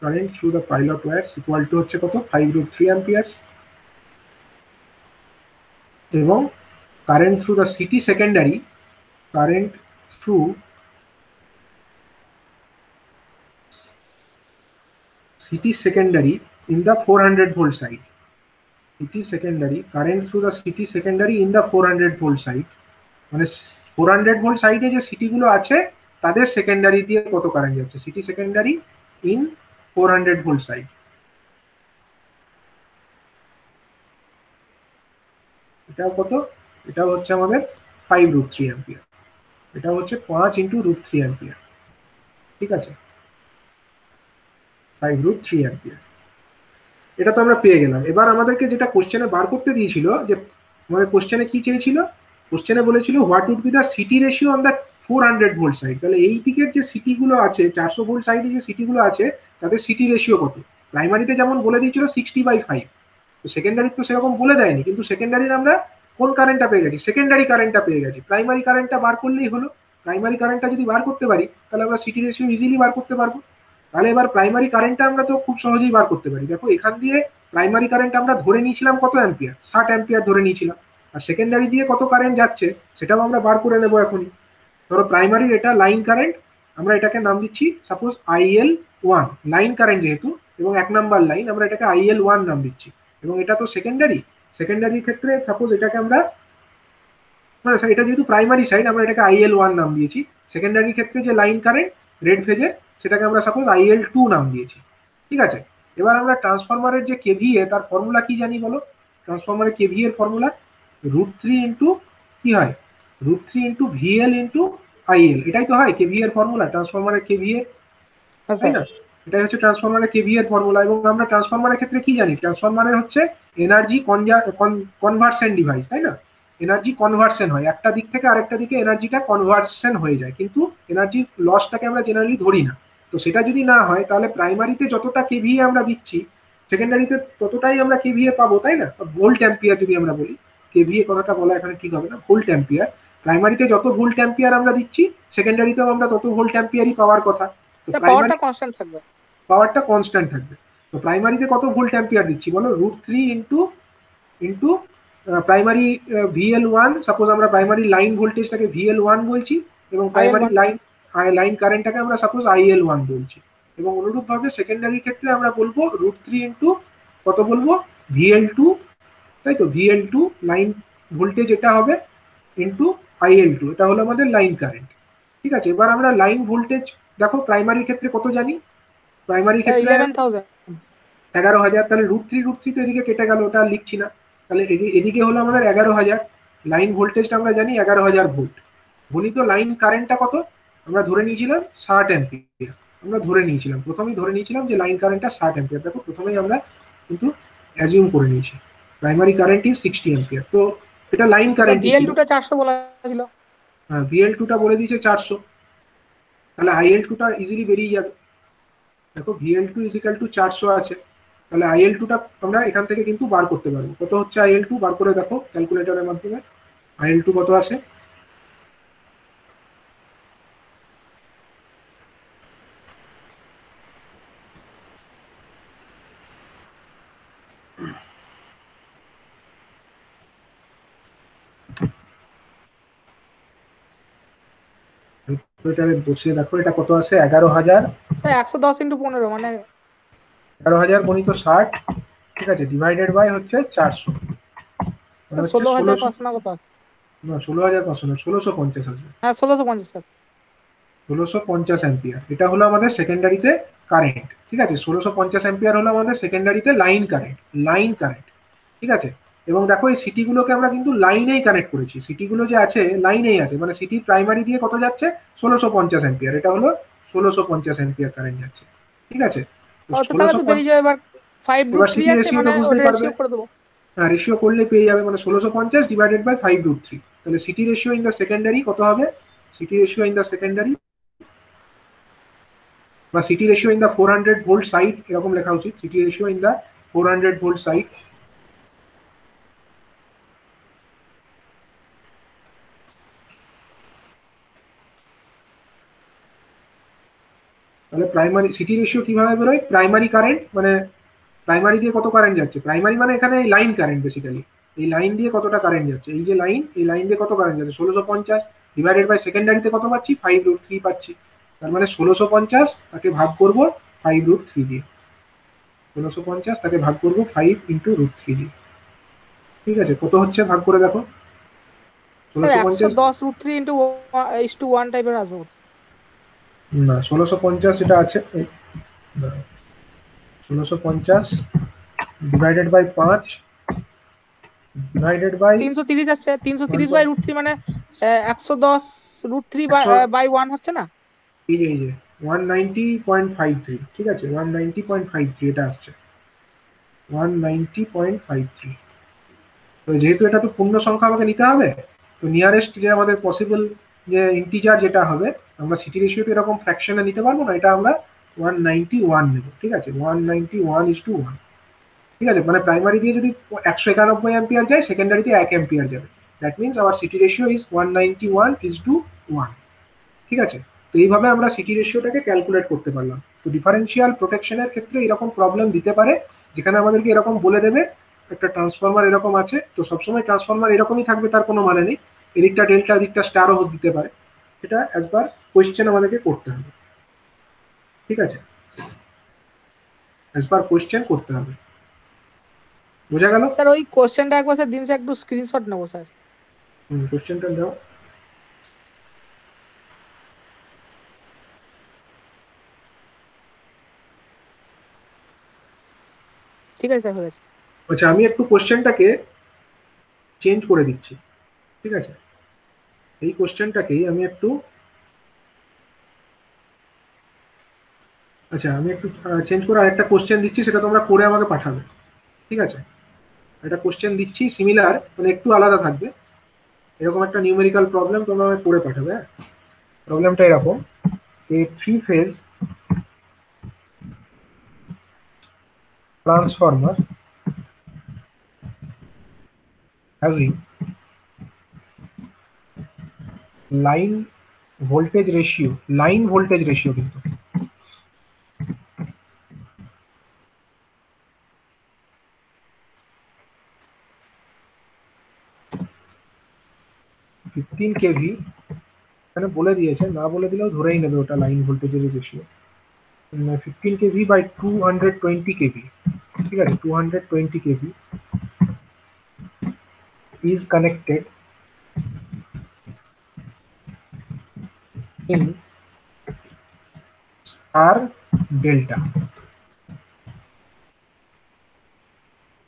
current through the pilot wires equal to হচ্ছে কত, 5√3 amperes, এবং current through the CT secondary, current through CT secondary in the 400 volt side, CT secondary, current through the CT secondary in the 400 volt side, মানে 400 volt সাইডে যে city গুলো আছে তাদের secondary দিয়ে কত কারেন্ট যাচ্ছে, city secondary in 400 volt side. এটা কত, এটা হচ্ছে আমাদের 5√3 অ্যাম্পিয়ার, এটা হচ্ছে 5 × √3 অ্যাম্পিয়ার, ঠিক আছে, 5√3 অ্যাম্পিয়ার। এটা তো আমরা পেয়ে গেলাম। এবার আমাদেরকে যেটা কোশ্চেনে বার করতে দিয়েছিল, যে আমাদের কোশ্চেনে কি চেয়েছিল, কোশ্চেনে বলেছিল what would be the CT ratio on the 400 volt side. তাহলে এই দিকের যে সিটি গুলো আছে, 400 ভোল্ট সাইডে যে সিটি গুলো আছে তাদের সিটি রেশিও কত। প্রাইমারিতে যেমন বলে দিয়েছিল 60/5, তো সেকেন্ডারি তো সেরকম বলে দেয়নি, কিন্তু সেকেন্ডারির আমরা কোন কারেন্টটা পেয়ে গেছি, সেকেন্ডারি কারেন্টটা পেয়ে গেছি। প্রাইমারি কারেন্টটা বার করলেই হলো। প্রাইমারি কারেন্টটা যদি বার করতে পারি তাহলে আমরা সিটি রেশিও ইজিলি বার করতে পারবো। তাহলে এবার প্রাইমারি কারেন্টটা আমরা তো খুব সহজেই বার করতে পারি। দেখো এখান দিয়ে প্রাইমারি কারেন্ট আমরা ধরে নিয়েছিলাম কত অ্যাম্পিয়ার, 60 অ্যাম্পিয়ার ধরে নিয়েছিলাম, আর সেকেন্ডারি দিয়ে কত কারেন্ট যাচ্ছে সেটাও আমরা বার করে নেবো এখনই। ধরো প্রাইমারির এটা লাইন কারেন্ট, আমরা এটাকে নাম দিচ্ছি সাপোজ IL1, লাইন কারেন্ট যেহেতু এবং 1 নাম্বার লাইন, আমরা এটাকে IL1 নাম দিচ্ছি। এবং এটা তো সেকেন্ডারি, সেকেন্ডারির ক্ষেত্রে সাপোজ এটাকে আমরা, মানে এটা যেহেতু প্রাইমারি সাইড আমরা এটাকে IL1 নাম দিয়েছি। সেকেন্ডারির ক্ষেত্রে যে লাইন কারেন্ট রেড ফেজের সেটাকে আমরা সাপোজ IL2 নাম দিয়েছি, ঠিক আছে। এবার আমরা ট্রান্সফরমারের যে KVA তার ফর্মুলা কি জানি বলো। ট্রান্সফরমারের KVA এর ফর্মুলা √3 ইন্টু কি হয়, √3 ইন্টু VL ইন্টু IL, এটাই তো হয় KVA এর ফর্মুলা, ট্রান্সফরমারের KVA, তাই না। এটাই হচ্ছে ট্রান্সফরমারের KVA এর ফর্মুলা। এবং আমরা ট্রান্সফরমারের ক্ষেত্রে কি জানি, ট্রান্সফরমারের হচ্ছে এনার্জি কনভার্সন ডিভাইস, তাই না। এনার্জি কনভার্সন হয়, একটা দিক থেকে আরেকটা দিকে এনার্জিটা কনভার্সন হয়ে যায়, কিন্তু এনার্জি লসটাকে আমরা জেনারেলি ধরি না। তো সেটা যদি না হয় তাহলে প্রাইমারিতে যতটা KVA আমরা দিচ্ছি সেকেন্ডারিতে ততটাই আমরা KVA পাবো, তাই না। ভোল্ট অ্যাম্পিয়ার যদি আমরা বলি, KVA কথাটা বলা এখানে ঠিক হবে না, ভোল্ট অ্যাম্পিয়ার। প্রাইমারিতে যত ভোল্ট অ্যাম্পিয়ার আমরা দিচ্ছি সেকেন্ডারিতেও আমরা তত ভোল্ট অ্যাম্পিয়ারই পাওয়ার কথা। পাওয়ারটা কনস্ট্যান্ট থাকবে, পাওয়ারটা কনস্ট্যান্ট থাকবে। তো প্রাইমারিতে কত ভোল্ট অ্যাম্পিয়ার দিচ্ছি বলো, √3 ইন্টু প্রাইমারি VL1, সাপোজ আমরা প্রাইমারি লাইন ভোল্টেজটাকে VL1 বলছি, এবং প্রাইমারি লাইন কারেন্টটাকে আমরা সাপোজ IL1 বলছি। এবং অনুরূপভাবে সেকেন্ডারি ক্ষেত্রে আমরা বলবো √3 ইন্টু কত বলবো, VL2, তাই তো, VL2 লাইন ভোল্টেজ এটা হবে ইন্টু IL2, এটা হলো আমাদের লাইন কারেন্ট, ঠিক আছে। এবার আমরা লাইন ভোল্টেজ দেখো প্রাইমারি ক্ষেত্রে কত জানি, প্রাইমারি ক্ষেত্রে 11,000, তাহলে √3 তো এদিকে কেটে গেল, ওটা লিখছি না। তাহলে এদিকে হলো আমাদের 11,000, লাইন ভোল্টেজটা আমরা জানি 11,000 ভোল্ট। গণিত লাইন কারেন্টটা কত আমরা ধরে নিয়েছিলাম 60 অ্যাম্পিয়ার, আমরা ধরে নিয়েছিলাম, প্রথমেই ধরে নিয়েছিলাম যে লাইন কারেন্টটা 60 অ্যাম্পিয়ার। দেখো প্রথমেই আমরা কিন্তু অ্যাজিউম করে নিয়েছি প্রাইমারি কারেন্ট ইজ 60 অ্যাম্পিয়ার। তো এটা লাইন কারেন্ট, VL2টা 400 বলা ছিল, হ্যাঁ VL2টা বলে দিয়েছে 400, তাহলে IL2টা ইজিলি বেরিয়ে যাবে। দেখো VL2 = 400 আছে, তাহলে IL2টা আমরা এখান থেকে কিন্তু বার করতে পারবো। কত হচ্ছে IL2 বার করে দেখো ক্যালকুলেটরের মাধ্যমে, IL2 কত আসে, ক্যালকুলেটরে বসিয়ে দেখো এটা কত আসে, 11,000, 110 × 15 মানে 11,000 গণিত 60, ঠিক আছে, ডিভাইডেড বাই হচ্ছে 400, 16,500 না কত, না 16,500 না, 1650 আসবে। হ্যাঁ 1650 1650 অ্যাম্পিয়ার, এটা হলো আমাদের সেকেন্ডারিতে কারেন্ট, ঠিক আছে। 1650 অ্যাম্পিয়ার হলো আমাদের সেকেন্ডারিতে লাইন কারেন্ট, ঠিক আছে। এবং দেখো এই সিটিগুলোকে আমরা কিন্তু লাইনেই কানেক্ট করেছি, সিটিগুলো যে আছে লাইনেই আছে, মানে সিটি প্রাইমারি দিয়ে কত যাচ্ছে 1650 অ্যাম্পিয়ার, এটা হলো 1650 অ্যাম্পিয়ার কারেন্ট যাচ্ছে, ঠিক আছে। তো তাহলে তো 1650, বেরিয়ে যাবে এবার 5 রুট এবার 3 সিটি আছে, রেশিও মানে তো বুঝতেই ওটা পারবে, রেশিও করে দেবো। হ্যাঁ রেশিও করলে পেয়ে যাবে, মানে 1650 ডিভাইডেড বাই 5√3, তাহলে CT ratio in the secondary কত হবে, CT ratio in the secondary বা CT ratio in the 400 volt side, এরকম লেখা উচিত, CT ratio in the 400 volt side. তাহলে প্রাইমারি সিটি রেশিও কিভাবে বেরোয়, প্রাইমারি কারেন্ট মানে প্রাইমারি দিয়ে কত কারেন্ট যাচ্ছে, প্রাইমারি মানে এখানে লাইন কারেন্ট বেসিক্যালি, এই লাইন দিয়ে কতটা কারেন্ট যাচ্ছে, এই যে লাইন, এই লাইন দিয়ে কত কারেন্ট যাচ্ছে 1650 ডিভাইডেড বাই সেকেন্ডারিতে কত পাচ্ছি 5√3 পাচ্ছি, তার মানে 1650 তাকে ভাগ করবো 5√3 দিয়ে, 1650 তাকে ভাগ করবো 5 × √3 দিয়ে, ঠিক আছে। কত হচ্ছে ভাগ করে দেখো, স্যার 1650, 110 রুট 3 ইন্টু 1 টাইপের আসবে। না 1650 যেটা আছে, 1650 ডিভাইডেড বাই 5 ডিভাইডেড বাই 330 আসছে, 330 বাই রুট 3 মানে 110 রুট 3 100, বাই 1 হচ্ছে না। এই যে 190.53, ঠিক আছে 190.53 এটা আসছে 190.53। তো যেহেতু এটা তো পূর্ণ সংখ্যা আমাকে নিতে হবে, তো নিয়ারেস্ট যে আমাদের পসিবল যে ইন্টিজার যেটা হবে, আমরা সিটি রেশিওতে এরকম ফ্র্যাকশনে নিতে পারবো না, এটা আমরা 191 নেব, ঠিক আছে 191:1, ঠিক আছে। মানে প্রাইমারি দিয়ে যদি 191 অ্যাম্পিয়ার যায়, সেকেন্ডারিতে 1 অ্যাম্পিয়ার যাবে, that means our city ratio is 191:1, ঠিক আছে। তো এইভাবে আমরা সিটি রেশিওটাকে ক্যালকুলেট করতে পারলাম। তো ডিফারেন্সিয়াল প্রোটেকশনের ক্ষেত্রে এরকম প্রবলেম দিতে পারে, যেখানে আমাদেরকে এরকম বলে দেবে একটা ট্রান্সফরমার এরকম আছে, তো সবসময় ট্রান্সফরমার এরকমই থাকবে তার কোনো মানে নেই, এদিকটা ডেল্টা এদিকটা স্টারও দিতে পারে, এটা অ্যাজ পার কোয়েশ্চেন আমাদেরকে করতে হবে, ঠিক আছে, অ্যাজ পার কোয়েশ্চেন করতে হবে, বোঝা গেল। স্যার ওই কোশ্চেনটা একবার স্যার দিন, স্যার একটু স্ক্রিনশট নেবো স্যার। কোয়েশ্চেনটা দাও। ঠিক আছে স্যার, হয়ে গেছে। আচ্ছা আমি একটু কোয়েশ্চেনটাকে চেঞ্জ করে দিচ্ছি, ঠিক আছে, এই কোয়েশ্চেনটাকেই আমি একটু, আচ্ছা আমি একটু চেঞ্জ করে আরেকটা কোশ্চেন দিচ্ছি, সেটা তোমরা করে আমাকে পাঠাবে, ঠিক আছে। একটা কোশ্চেন দিচ্ছি সিমিলার, মানে একটু আলাদা থাকবে, এরকম একটা নিউমেরিক্যাল প্রবলেম তোমরা আমাকে করে পাঠাবে, হ্যাঁ। প্রবলেমটা এরকম, a 3 phase transformer having line voltage ratio কিন্তু 15 kV, এখানে বলে দিয়েছে, না বলে দিলেও ধরেই নেবে ওটা লাইন ভোল্টেজের রেশিও, 15 kV বাই 220 kV, ঠিক আছে 220 kV is connected in star delta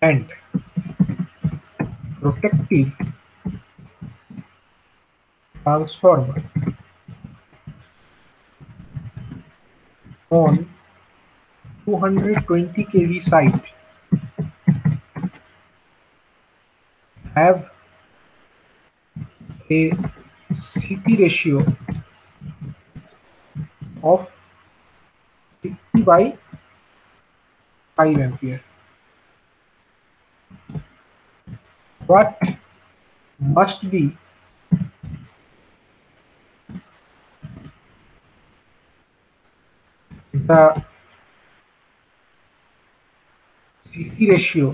and protective transformer on 220 kV side have a CP ratio of 50/5 ampere. What must be the CP ratio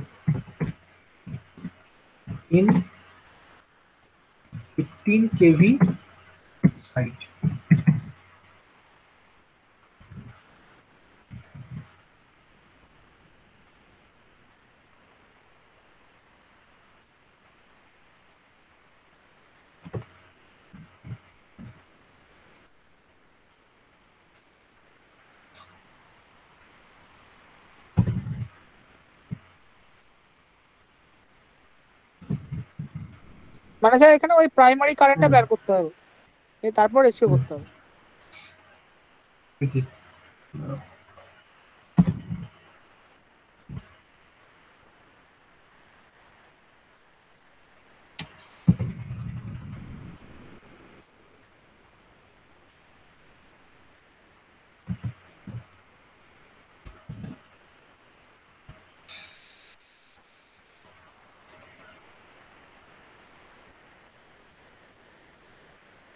in 15 kV side? মানে sir এখানে ওই primary কারেন্টটা হুম, বের করতে হবে, তারপর রেশিও হুম, করতে হবে। ঠিকই।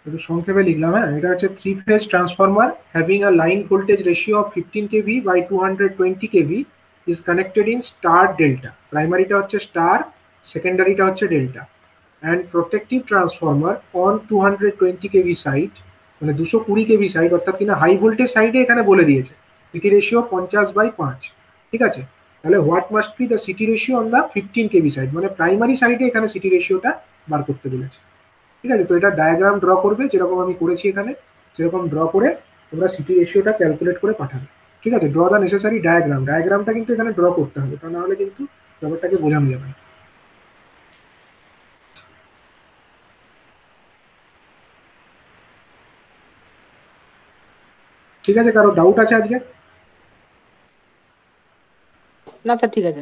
একটু সংক্ষেপে লিখলাম। হ্যাঁ, এটা হচ্ছে three phase transformer having a line voltage ratio of 15 kV by 220 kV is connected in star delta. প্রাইমারিটা হচ্ছে স্টার, সেকেন্ডারিটা হচ্ছে delta. And protective transformer on 220 kV side, মানে 220 কেভি সাইড, অর্থাৎ কিনা হাই ভোল্টেজ সাইডে এখানে বলে দিয়েছে সিটি রেশিও 50/5। ঠিক আছে, তাহলে what must be the CT ratio on the 15 kV side, মানে প্রাইমারি সাইডে এখানে সিটি রেশিওটা বার করতে বলেছে। ঠিক আছে, তো এটা ডায়াগ্রাম ড্র করবে যেরকম আমি করেছি এখানে, সেরকম ড্র করে তোমরা সিটি রেশিওটা ক্যালকুলেট করে পাঠাবে। ঠিক আছে, ড্র দ্য নেসেসারি ডায়াগ্রাম, ডায়াগ্রামটা কিন্তু এখানে ড্র করতে হবে, তা না হলে কিন্তু ব্যাপারটাকে বোঝানো যাবে না। ঠিক আছে, কারো ডাউট আছে আজকে? না স্যার, ঠিক আছে।